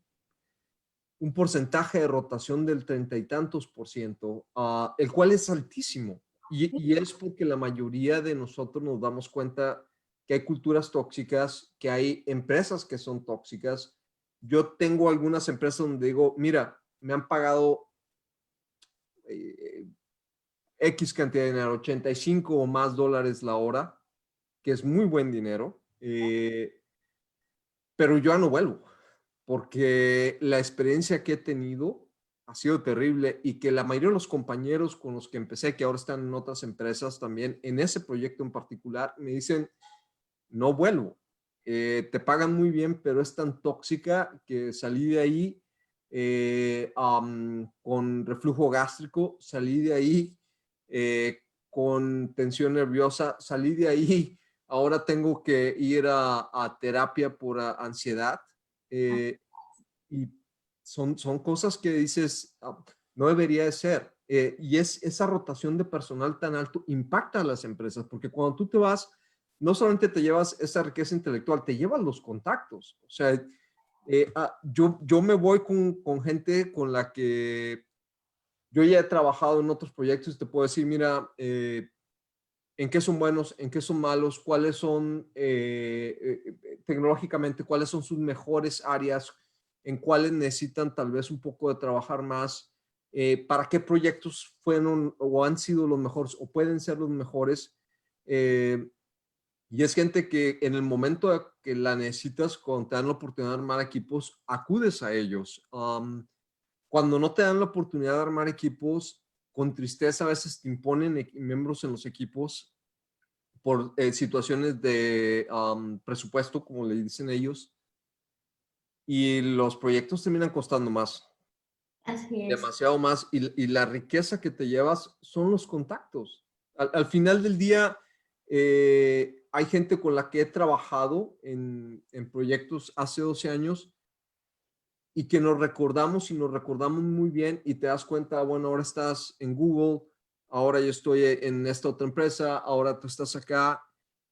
un porcentaje de rotación del 30 y tantos %, el cual es altísimo. Y es porque la mayoría de nosotros nos damos cuenta que hay culturas tóxicas, que hay empresas que son tóxicas. Yo tengo algunas empresas donde digo, mira, me han pagado eh, X cantidad de dinero, 85 o más dólares la hora, que es muy buen dinero, pero yo ya no vuelvo, porque la experiencia que he tenido ha sido terrible y que la mayoría de los compañeros con los que empecé, que ahora están en otras empresas también, en ese proyecto en particular, me dicen, no vuelvo. Te pagan muy bien, pero es tan tóxica que salí de ahí con reflujo gástrico, salí de ahí con tensión nerviosa, salí de ahí, ahora tengo que ir a terapia por ansiedad. eh, y son cosas que dices, no debería de ser. Y esa rotación de personal tan alto impacta a las empresas, porque cuando tú te vas, no solamente te llevas esa riqueza intelectual, te llevas los contactos. O sea, yo me voy con gente con la que yo ya he trabajado en otros proyectos y te puedo decir, mira, en qué son buenos, en qué son malos, cuáles son tecnológicamente, cuáles son sus mejores áreas, en cuáles necesitan tal vez un poco de trabajar más, para qué proyectos fueron o han sido los mejores o pueden ser los mejores. Eh, y es gente que en el momento de que la necesitas, cuando te dan la oportunidad de armar equipos, acudes a ellos. Cuando no te dan la oportunidad de armar equipos, con tristeza a veces te imponen miembros en los equipos por situaciones de presupuesto, como le dicen ellos, y los proyectos terminan costando más, Así es. demasiado más, y la riqueza que te llevas son los contactos. Al final del día, hay gente con la que he trabajado en proyectos hace 12 años y que nos recordamos y nos recordamos muy bien y te das cuenta, bueno, ahora estás en Google, ahora yo estoy en esta otra empresa, ahora tú estás acá.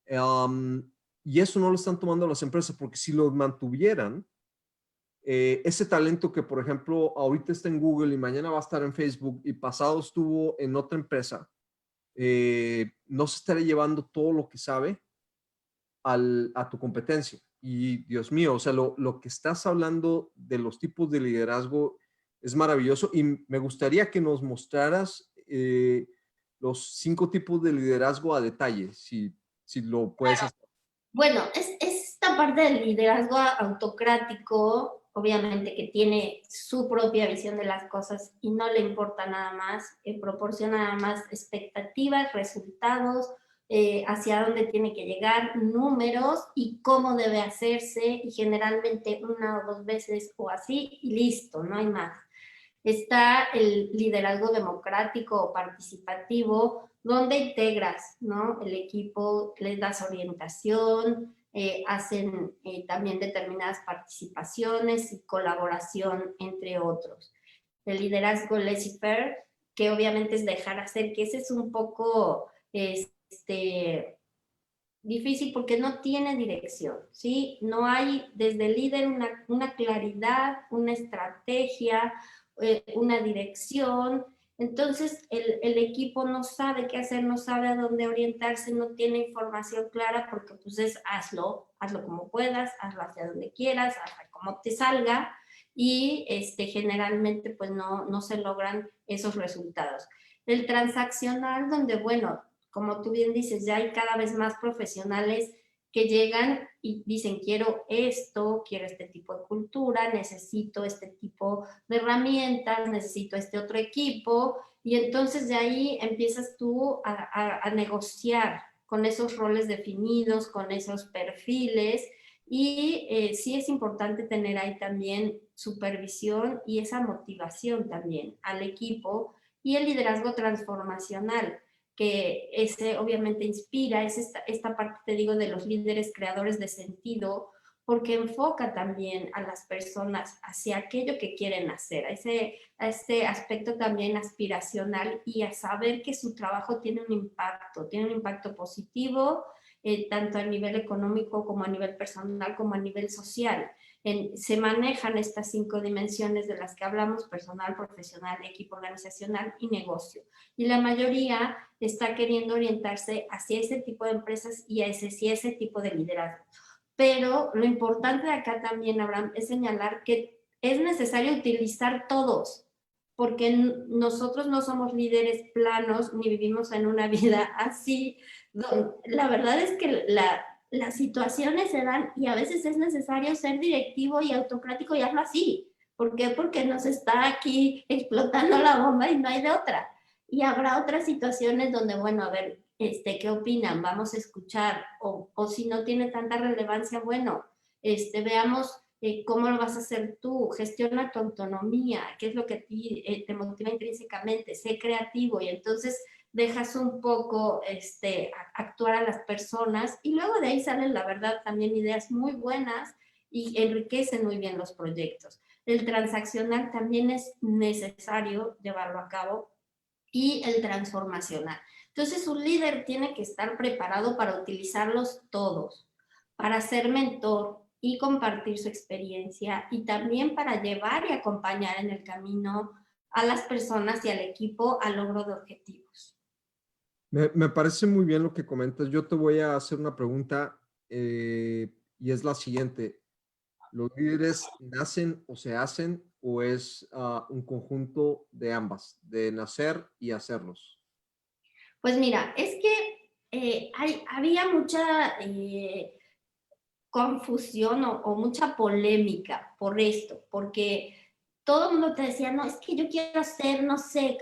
Y eso no lo están tomando las empresas porque si lo mantuvieran, ese talento que, por ejemplo, ahorita está en Google y mañana va a estar en Facebook y pasado estuvo en otra empresa, no se estaría llevando todo lo que sabe a tu competencia. Y Dios mío, o sea, lo que estás hablando de los tipos de liderazgo es maravilloso y me gustaría que nos mostraras los 5 tipos de liderazgo a detalle, si lo puedes hacer. Bueno, es esta parte del liderazgo autocrático, obviamente que tiene su propia visión de las cosas y no le importa nada más, proporciona nada más expectativas, resultados, hacia dónde tiene que llegar, números y cómo debe hacerse y generalmente una o dos veces o así y listo, no hay más. Está el liderazgo democrático o participativo, donde integras, ¿no? El equipo, les das orientación, hacen también determinadas participaciones y colaboración entre otros. El liderazgo laissez-faire, que obviamente es dejar hacer, que ese es un poco difícil porque no tiene dirección, ¿sí? No hay desde el líder una claridad, una estrategia, una dirección. Entonces el equipo no sabe qué hacer, no sabe a dónde orientarse, no tiene información clara porque pues es hazlo como puedas, hazlo hacia donde quieras, hazlo como te salga y generalmente pues no se logran esos resultados. El transaccional donde, bueno, como tú bien dices, ya hay cada vez más profesionales que llegan y dicen, quiero esto, quiero este tipo de cultura, necesito este tipo de herramientas, necesito este otro equipo, y entonces de ahí empiezas tú a negociar con esos roles definidos, con esos perfiles, y sí es importante tener ahí también supervisión y esa motivación también al equipo y el liderazgo transformacional que ese obviamente inspira, es esta parte, te digo, de los líderes creadores de sentido, porque enfoca también a las personas hacia aquello que quieren hacer, a ese aspecto también aspiracional y a saber que su trabajo tiene un impacto positivo, tanto a nivel económico como a nivel personal, como a nivel social. Se manejan estas 5 dimensiones de las que hablamos: personal, profesional, equipo organizacional y negocio. Y la mayoría está queriendo orientarse hacia ese tipo de empresas y hacia ese tipo de liderazgo. Pero lo importante de acá también, Abraham, es señalar que es necesario utilizar todos, porque nosotros no somos líderes planos ni vivimos en una vida así. La verdad es que las situaciones se dan y a veces es necesario ser directivo y autocrático y hazlo así. ¿Por qué? Porque nos está aquí explotando la bomba y no hay de otra. Y habrá otras situaciones donde, bueno, a ver, ¿qué opinan? Vamos a escuchar. O si no tiene tanta relevancia, bueno, veamos ¿Cómo lo vas a hacer tú? Gestiona tu autonomía, qué es lo que a ti te motiva intrínsecamente, sé creativo y entonces dejas un poco actuar a las personas y luego de ahí salen, la verdad, también ideas muy buenas y enriquecen muy bien los proyectos. El transaccional también es necesario llevarlo a cabo y el transformacional. Entonces, un líder tiene que estar preparado para utilizarlos todos, para ser mentor y compartir su experiencia y también para llevar y acompañar en el camino a las personas y al equipo al logro de objetivos. Me parece muy bien lo que comentas. Yo te voy a hacer una pregunta y es la siguiente. ¿Los líderes nacen o se hacen o es un conjunto de ambas, de nacer y hacerlos? Pues mira, es que había mucha confusión o mucha polémica por esto, porque todo el mundo te decía, no, es que yo quiero ser, no sé,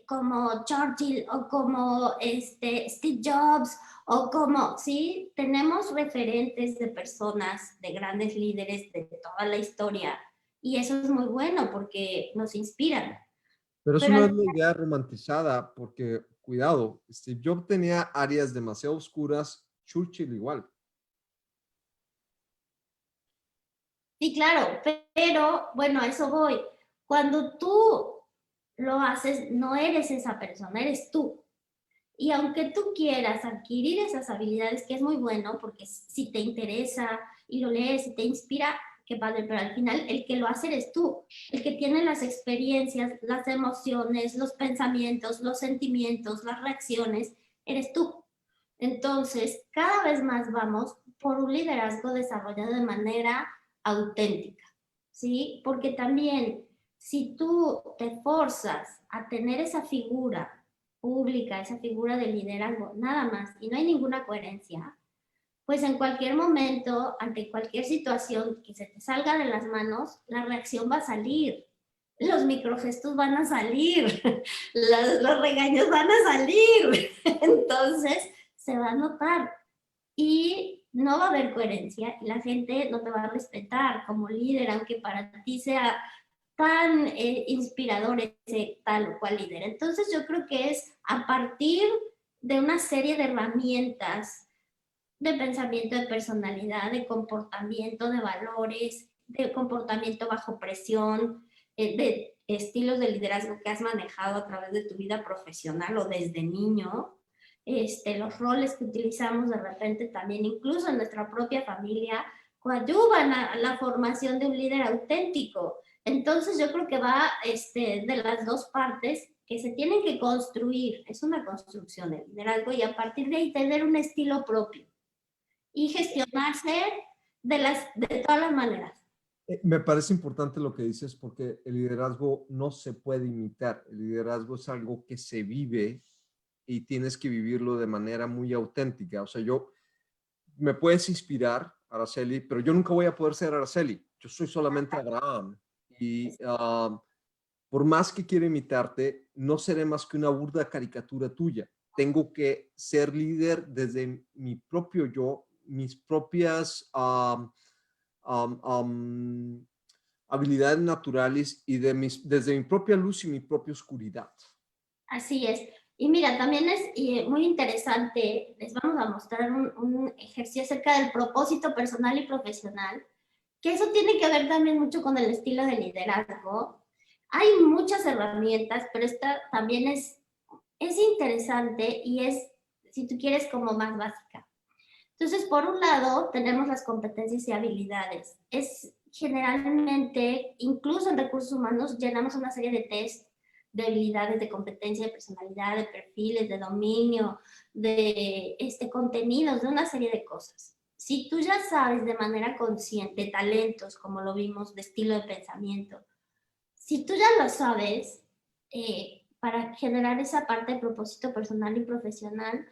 como Churchill o como Steve Jobs o como, sí, tenemos referentes de personas, de grandes líderes de toda la historia y eso es muy bueno porque nos inspiran. Pero eso Pero no al es la idea romantizada, porque, cuidado, Steve Jobs tenía áreas demasiado oscuras, Churchill igual. Sí, claro, pero bueno, a eso voy. Cuando tú lo haces, no eres esa persona, eres tú. Y aunque tú quieras adquirir esas habilidades, que es muy bueno, porque si te interesa y lo lees y te inspira, qué padre, pero al final el que lo hace eres tú, el que tiene las experiencias, las emociones, los pensamientos, los sentimientos, las reacciones, eres tú. Entonces, cada vez más vamos por un liderazgo desarrollado de manera auténtica, ¿sí? Porque también si tú te forzas a tener esa figura pública, esa figura de liderazgo, nada más, y no hay ninguna coherencia, pues en cualquier momento, ante cualquier situación que se te salga de las manos, la reacción va a salir, los microgestos van a salir, los regaños van a salir, entonces se va a notar y no va a haber coherencia y la gente no te va a respetar como líder, aunque para ti sea tan inspirador ese tal o cual líder. Entonces yo creo que es a partir de una serie de herramientas de pensamiento, de personalidad, de comportamiento, de valores, de comportamiento bajo presión, de estilos de liderazgo que has manejado a través de tu vida profesional o desde niño, los roles que utilizamos de repente también, incluso en nuestra propia familia, coadyuvan a la formación de un líder auténtico. Entonces yo creo que va de las dos partes que se tienen que construir, es una construcción de liderazgo y a partir de ahí tener un estilo propio y gestionarse de todas las maneras. Me parece importante lo que dices porque el liderazgo no se puede imitar. El liderazgo es algo que se vive y tienes que vivirlo de manera muy auténtica. O sea, me puedes inspirar, Araceli, pero yo nunca voy a poder ser Araceli. Yo soy solamente Abraham. Y por más que quiera imitarte, no seré más que una burda caricatura tuya. Tengo que ser líder desde mi propio yo, mis propias habilidades naturales y desde mi propia luz y mi propia oscuridad. Así es. Y mira, también es muy interesante, les vamos a mostrar un ejercicio acerca del propósito personal y profesional, que eso tiene que ver también mucho con el estilo de liderazgo. Hay muchas herramientas, pero esta también es interesante y es, si tú quieres, como más básica. Entonces, por un lado, tenemos las competencias y habilidades. Es generalmente, incluso en recursos humanos, llenamos una serie de test de habilidades, de competencia, de personalidad, de perfiles, de dominio, de contenidos, de una serie de cosas. Si tú ya sabes de manera consciente talentos, como lo vimos, de estilo de pensamiento, si tú ya lo sabes, para generar esa parte de propósito personal y profesional,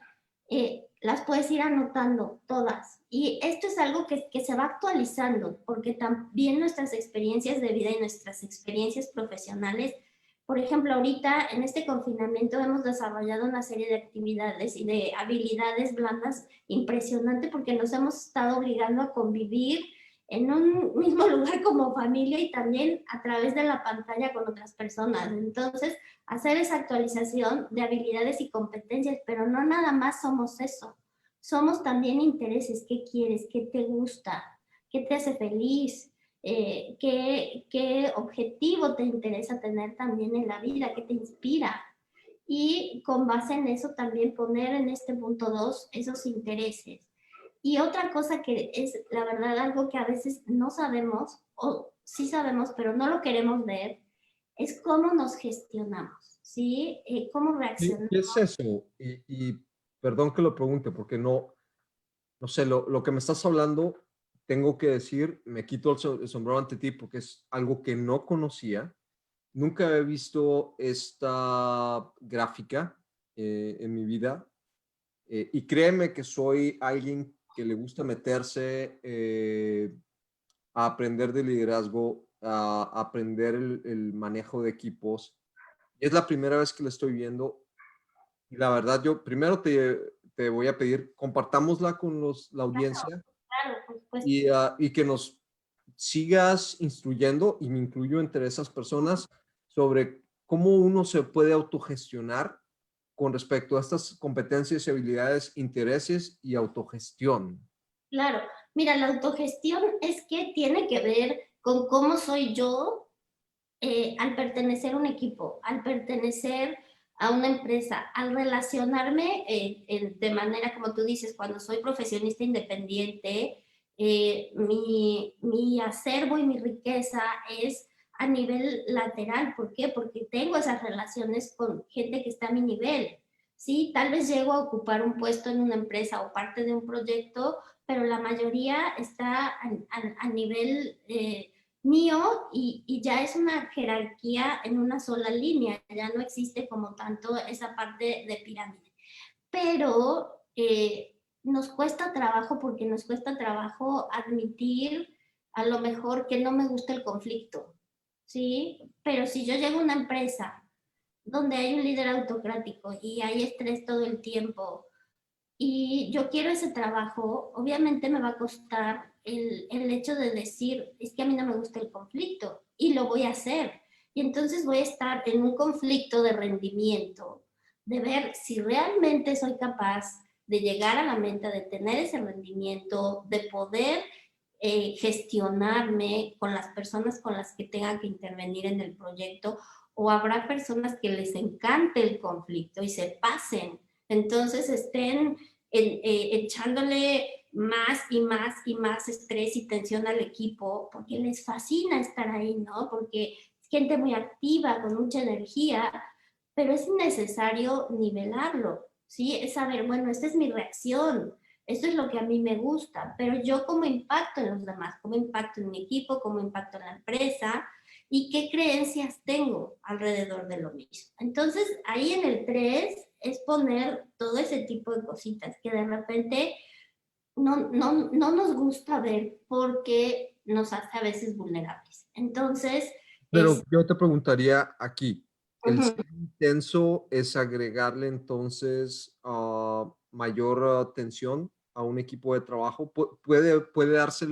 las puedes ir anotando todas. Y esto es algo que se va actualizando, porque también nuestras experiencias de vida y nuestras experiencias profesionales, por ejemplo, ahorita en este confinamiento hemos desarrollado una serie de actividades y de habilidades blandas impresionante porque nos hemos estado obligando a convivir en un mismo lugar como familia y también a través de la pantalla con otras personas. Entonces, hacer esa actualización de habilidades y competencias, pero no nada más somos eso. Somos también intereses, qué quieres, qué te gusta, qué te hace feliz, qué objetivo te interesa tener también en la vida, qué te inspira. Y con base en eso también poner en este punto 2 esos intereses. Y otra cosa que es, la verdad, algo que a veces no sabemos, o sí sabemos, pero no lo queremos ver, es cómo nos gestionamos, ¿sí? Cómo reaccionamos. ¿Qué es eso? Perdón que lo pregunte, porque no sé, lo que me estás hablando, tengo que decir, me quito el sombrero ante ti porque es algo que no conocía. Nunca he visto esta gráfica en mi vida. Y créeme que soy alguien que le gusta meterse a aprender de liderazgo, a aprender el manejo de equipos. Es la primera vez que lo estoy viendo. Y la verdad, yo primero te voy a pedir, compartámosla con la audiencia Claro, por supuesto. y que nos sigas instruyendo, y me incluyo entre esas personas, sobre cómo uno se puede autogestionar con respecto a estas competencias y habilidades, intereses y autogestión. Claro, mira, la autogestión es que tiene que ver con cómo soy yo al pertenecer a un equipo, al pertenecer a una empresa, al relacionarme de manera, como tú dices, cuando soy profesionista independiente, mi acervo y mi riqueza es a nivel lateral. ¿Por qué? Porque tengo esas relaciones con gente que está a mi nivel. Sí, tal vez llego a ocupar un puesto en una empresa o parte de un proyecto, pero la mayoría está a nivel mío y ya es una jerarquía en una sola línea, ya no existe como tanto esa parte de pirámide. Pero nos cuesta trabajo porque nos cuesta trabajo admitir a lo mejor que no me gusta el conflicto, ¿sí? Pero si yo llego a una empresa donde hay un líder autocrático y hay estrés todo el tiempo, y yo quiero ese trabajo, obviamente me va a costar el hecho de decir, es que a mí no me gusta el conflicto y lo voy a hacer. Y entonces voy a estar en un conflicto de rendimiento, de ver si realmente soy capaz de llegar a la meta, de tener ese rendimiento, de poder gestionarme con las personas con las que tenga que intervenir en el proyecto, o habrá personas que les encante el conflicto y se pasen, entonces estén echándole más y más y más estrés y tensión al equipo porque les fascina estar ahí, ¿no? Porque es gente muy activa, con mucha energía, pero es necesario nivelarlo, ¿sí? Es saber, bueno, esta es mi reacción, esto es lo que a mí me gusta, pero yo cómo impacto en los demás, cómo impacto en mi equipo, cómo impacto en la empresa y qué creencias tengo alrededor de lo mismo. Entonces, ahí en el 3 es poner todo ese tipo de cositas que de repente no nos gusta ver porque nos hace a veces vulnerables. Entonces, Pero yo te preguntaría aquí, ¿el uh-huh. ser intenso es agregarle entonces mayor atención a un equipo de trabajo? ¿Puede darse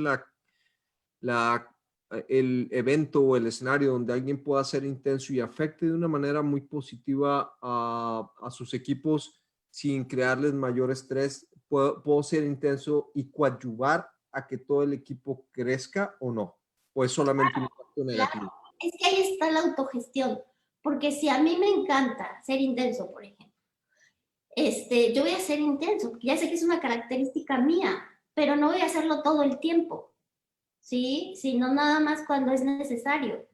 el evento o el escenario donde alguien pueda ser intenso y afecte de una manera muy positiva a sus equipos sin crearles mayor estrés? ¿Puedo ser intenso y coadyuvar a que todo el equipo crezca o no? ¿O es solamente un impacto negativo? Es que ahí está la autogestión, porque si a mí me encanta ser intenso, por ejemplo, yo voy a ser intenso, porque ya sé que es una característica mía, pero no voy a hacerlo todo el tiempo, ¿sí? Sino nada más cuando es necesario.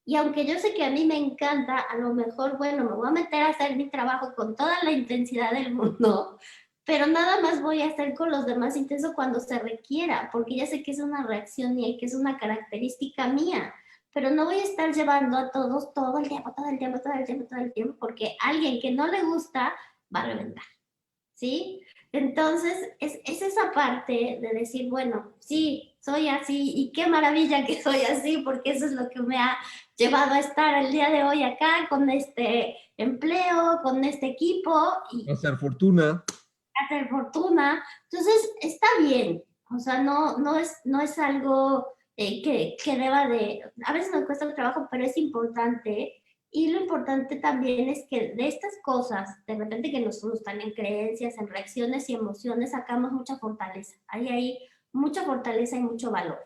Y aunque yo sé que a mí me encanta, a lo mejor, bueno, me voy a meter a hacer mi trabajo con toda la intensidad del mundo, pero nada más voy a hacer con los demás intenso cuando se requiera, porque ya sé que es una reacción mía y que es una característica mía, pero no voy a estar llevando a todos todo el tiempo, todo el tiempo, todo el tiempo, todo el tiempo, porque alguien que no le gusta va a reventar. ¿Sí? Entonces, es esa parte de decir, bueno, sí, soy así y qué maravilla que soy así, porque eso es lo que me ha llevado a estar el día de hoy acá con este empleo, con este equipo y Hacer fortuna. hacer fortuna. Entonces, está bien. O sea, no es algo que deba de, a veces nos cuesta trabajo, pero es importante. Y lo importante también es que de estas cosas, de repente que nos gustan en creencias, en reacciones y emociones, sacamos mucha fortaleza. Hay mucha fortaleza y mucho valor.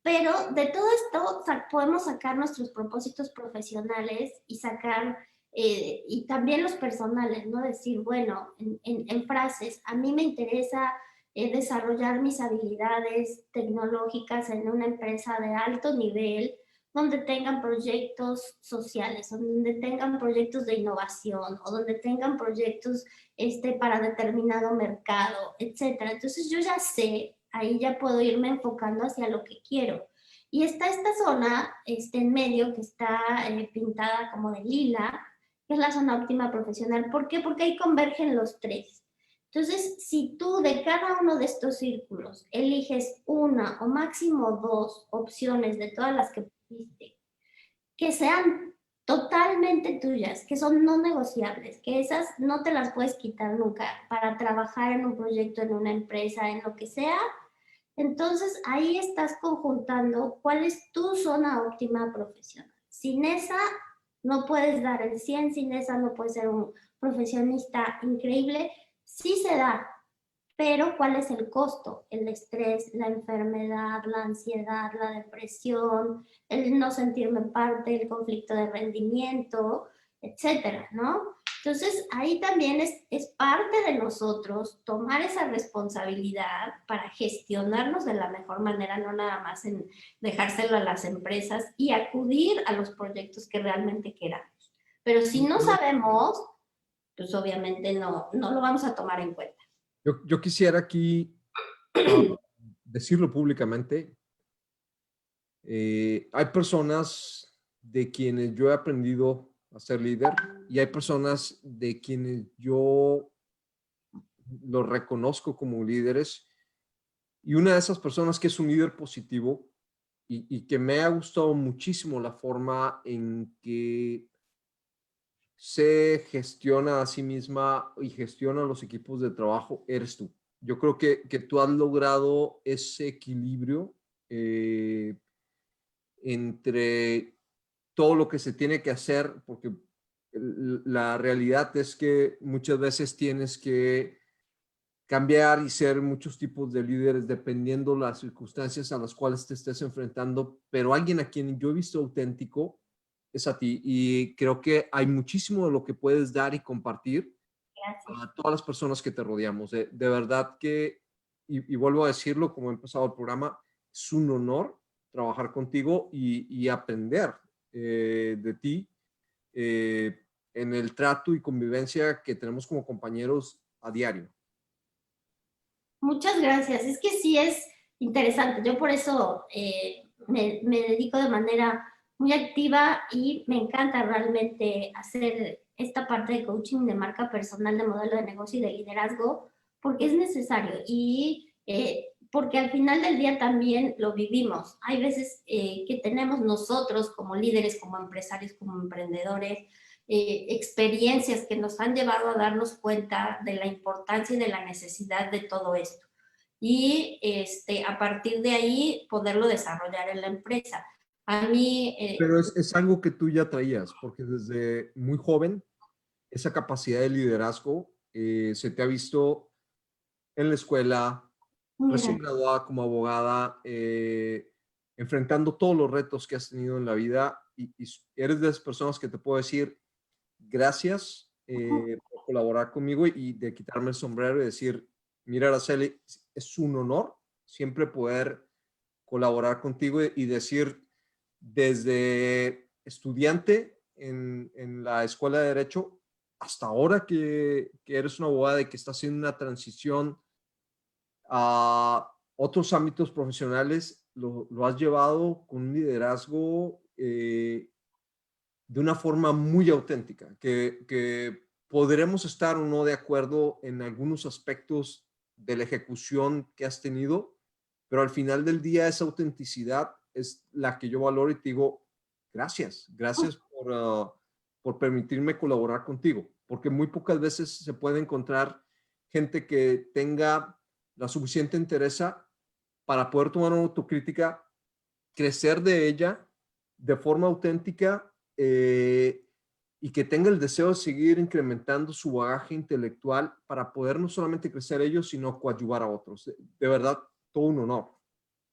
Pero de todo esto podemos sacar nuestros propósitos profesionales y sacar, y también los personales, ¿no? Decir, bueno, en frases, a mí me interesa desarrollar mis habilidades tecnológicas en una empresa de alto nivel, donde tengan proyectos sociales, donde tengan proyectos de innovación o donde tengan proyectos para determinado mercado, etcétera. Entonces yo ya sé, ahí ya puedo irme enfocando hacia lo que quiero. Y está esta zona en medio que está pintada como de lila, que es la zona óptima profesional. ¿Por qué? Porque ahí convergen los tres. Entonces, si tú de cada uno de estos círculos eliges una o máximo dos opciones de todas las que pusiste, que sean totalmente tuyas, que son no negociables, que esas no te las puedes quitar nunca para trabajar en un proyecto, en una empresa, en lo que sea, entonces ahí estás conjuntando cuál es tu zona óptima profesional. Sin esa no puedes dar el 100, sin esa no puedes ser un profesionista increíble. Sí se da, pero ¿cuál es el costo? El estrés, la enfermedad, la ansiedad, la depresión, el no sentirme parte, el conflicto de rendimiento, etcétera, ¿no? Entonces, ahí también es parte de nosotros tomar esa responsabilidad para gestionarnos de la mejor manera, no nada más en dejárselo a las empresas y acudir a los proyectos que realmente queramos. Pero si no sabemos, pues obviamente no lo vamos a tomar en cuenta. Yo quisiera aquí ah, decirlo públicamente. Hay personas de quienes yo he aprendido a ser líder y hay personas de quienes yo los reconozco como líderes. Y una de esas personas que es un líder positivo y que me ha gustado muchísimo la forma en que se gestiona a sí misma y gestiona los equipos de trabajo, eres tú. Yo creo que tú has logrado ese equilibrio entre todo lo que se tiene que hacer, porque la realidad es que muchas veces tienes que cambiar y ser muchos tipos de líderes dependiendo las circunstancias a las cuales te estés enfrentando, pero alguien a quien yo he visto auténtico es a ti y creo que hay muchísimo de lo que puedes dar y compartir Gracias. a todas las personas que te rodeamos. De verdad que, y vuelvo a decirlo como he empezado el programa, es un honor trabajar contigo y aprender de ti en el trato y convivencia que tenemos como compañeros a diario. Muchas gracias. Es que sí es interesante. Yo por eso me dedico de manera muy activa y me encanta realmente hacer esta parte de coaching de marca personal, de modelo de negocio y de liderazgo, porque es necesario y porque al final del día también lo vivimos. Hay veces que tenemos nosotros como líderes, como empresarios, como emprendedores, experiencias que nos han llevado a darnos cuenta de la importancia y de la necesidad de todo esto. Y a partir de ahí poderlo desarrollar en la empresa. A mí, Pero es algo que tú ya traías, porque desde muy joven esa capacidad de liderazgo se te ha visto en la escuela, recién mira, graduada como abogada, enfrentando todos los retos que has tenido en la vida y eres de esas personas que te puedo decir gracias por colaborar conmigo y de quitarme el sombrero y decir, mira, Araceli, es un honor siempre poder colaborar contigo y decir desde estudiante en la escuela de Derecho hasta ahora que eres una abogada y que estás haciendo una transición a otros ámbitos profesionales, lo has llevado con un liderazgo de una forma muy auténtica, que podremos estar o no de acuerdo en algunos aspectos de la ejecución que has tenido, pero al final del día esa autenticidad es la que yo valoro y te digo, gracias, gracias por permitirme colaborar contigo, porque muy pocas veces se puede encontrar gente que tenga la suficiente entereza para poder tomar una autocrítica, crecer de ella de forma auténtica y que tenga el deseo de seguir incrementando su bagaje intelectual para poder no solamente crecer ellos, sino coadyuvar a otros. De verdad, todo un honor.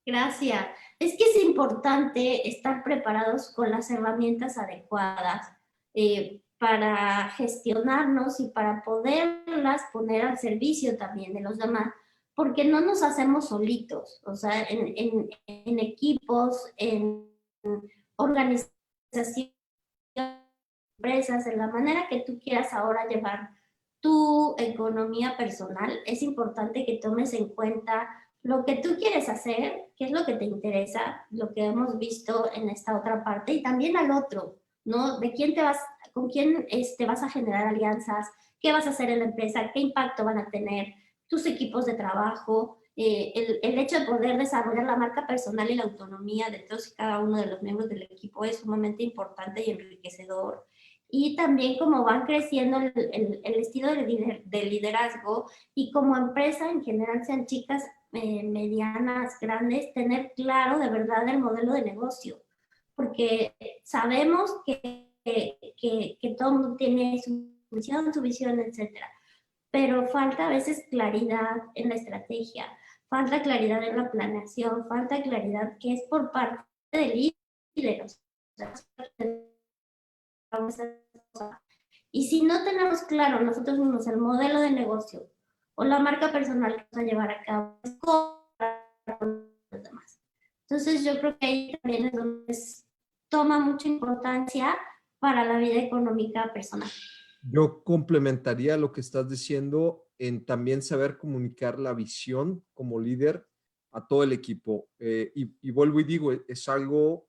Gracias. Es que es importante estar preparados con las herramientas adecuadas para gestionarnos y para poderlas poner al servicio también de los demás, porque no nos hacemos solitos, o sea, en equipos, en organizaciones, empresas, en la manera que tú quieras ahora llevar tu economía personal, es importante que tomes en cuenta lo que tú quieres hacer, qué es lo que te interesa, lo que hemos visto en esta otra parte, y también al otro, ¿no? De quién te vas, con quién vas a generar alianzas, qué vas a hacer en la empresa, qué impacto van a tener tus equipos de trabajo, el hecho de poder desarrollar la marca personal y la autonomía de todos y cada uno de los miembros del equipo es sumamente importante y enriquecedor. Y también cómo van creciendo el estilo de liderazgo y como empresa en general, sean chicas, medianas, grandes, tener claro de verdad el modelo de negocio, porque sabemos que todo el mundo tiene su visión, etcétera, pero falta a veces claridad en la estrategia, falta claridad en la planeación, falta claridad que es por parte del líder. O sea, y si no tenemos claro nosotros mismos el modelo de negocio o la marca personal que vamos a llevar a cabo, es con los demás. Entonces yo creo que ahí también es donde toma mucha importancia para la vida económica personal. Yo complementaría lo que estás diciendo en también saber comunicar la visión como líder a todo el equipo. Y vuelvo y digo, es algo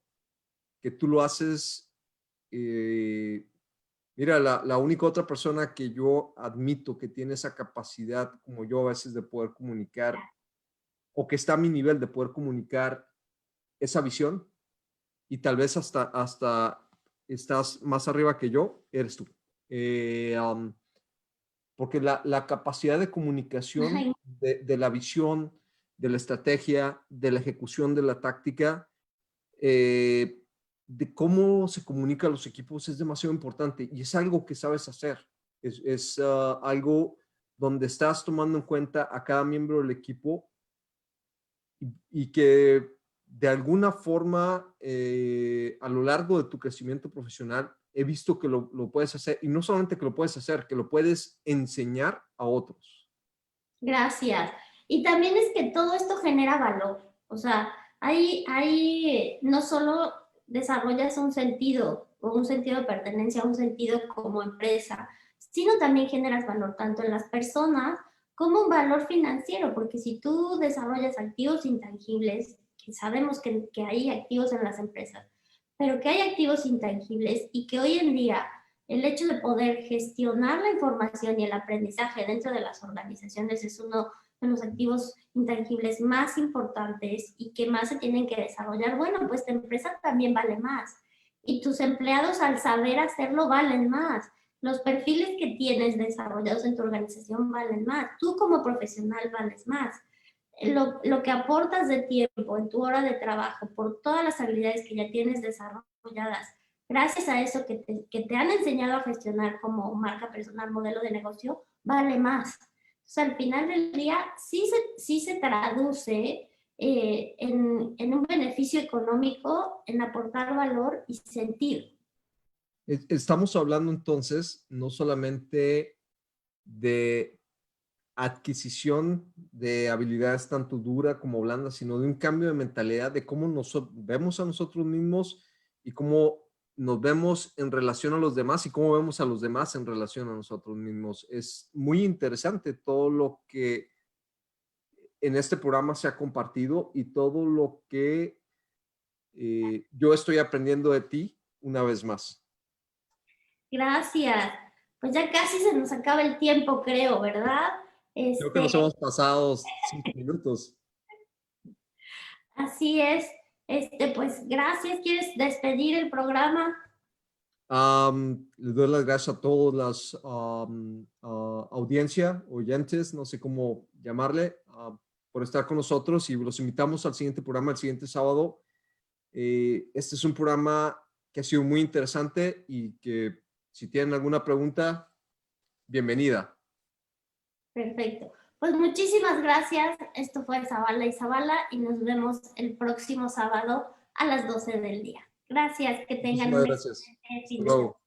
que tú lo haces. Mira, la única otra persona que yo admito que tiene esa capacidad, como yo a veces, de poder comunicar, o que está a mi nivel de poder comunicar esa visión, y tal vez hasta estás más arriba que yo, eres tú. Porque la capacidad de comunicación de la visión, de la estrategia, de la ejecución de la táctica, de cómo se comunican los equipos es demasiado importante y es algo que sabes hacer. Es algo donde estás tomando en cuenta a cada miembro del equipo y que de alguna forma a lo largo de tu crecimiento profesional he visto que lo puedes hacer, y no solamente que lo puedes hacer, que lo puedes enseñar a otros. Gracias. Y también es que todo esto genera valor. O sea, hay no solo desarrollas un sentido o un sentido de pertenencia, un sentido como empresa, sino también generas valor tanto en las personas como un valor financiero, porque si tú desarrollas activos intangibles, que sabemos que hay activos en las empresas, pero que hay activos intangibles y que hoy en día el hecho de poder gestionar la información y el aprendizaje dentro de las organizaciones es uno de los activos intangibles más importantes y que más se tienen que desarrollar. Bueno, pues tu empresa también vale más y tus empleados al saber hacerlo valen más. Los perfiles que tienes desarrollados en tu organización valen más. Tú como profesional vales más. Lo que aportas de tiempo en tu hora de trabajo por todas las habilidades que ya tienes desarrolladas, gracias a eso que te han enseñado a gestionar como marca personal, modelo de negocio, vale más. O sea, al final del día sí se traduce en un beneficio económico, en aportar valor y sentido. Estamos hablando entonces no solamente de adquisición de habilidades tanto dura como blanda, sino de un cambio de mentalidad de cómo nos vemos a nosotros mismos y cómo nos vemos en relación a los demás y cómo vemos a los demás en relación a nosotros mismos. Es muy interesante todo lo que en este programa se ha compartido y todo lo que yo estoy aprendiendo de ti una vez más. Gracias. Pues ya casi se nos acaba el tiempo, creo, ¿verdad? Creo que nos hemos pasado 5 minutos. Así es. Pues gracias. ¿Quieres despedir el programa? Les doy las gracias a todas las audiencia, oyentes, no sé cómo llamarle. por estar con nosotros y los invitamos al siguiente programa, el siguiente sábado. Este es un programa que ha sido muy interesante y que si tienen alguna pregunta, bienvenida. Perfecto. Pues muchísimas gracias. Esto fue Zavala y Zavala y nos vemos el próximo sábado a las 12 del día. Gracias, que tengan Muchísimas un gracias. excelente fin Hasta de semana. luego.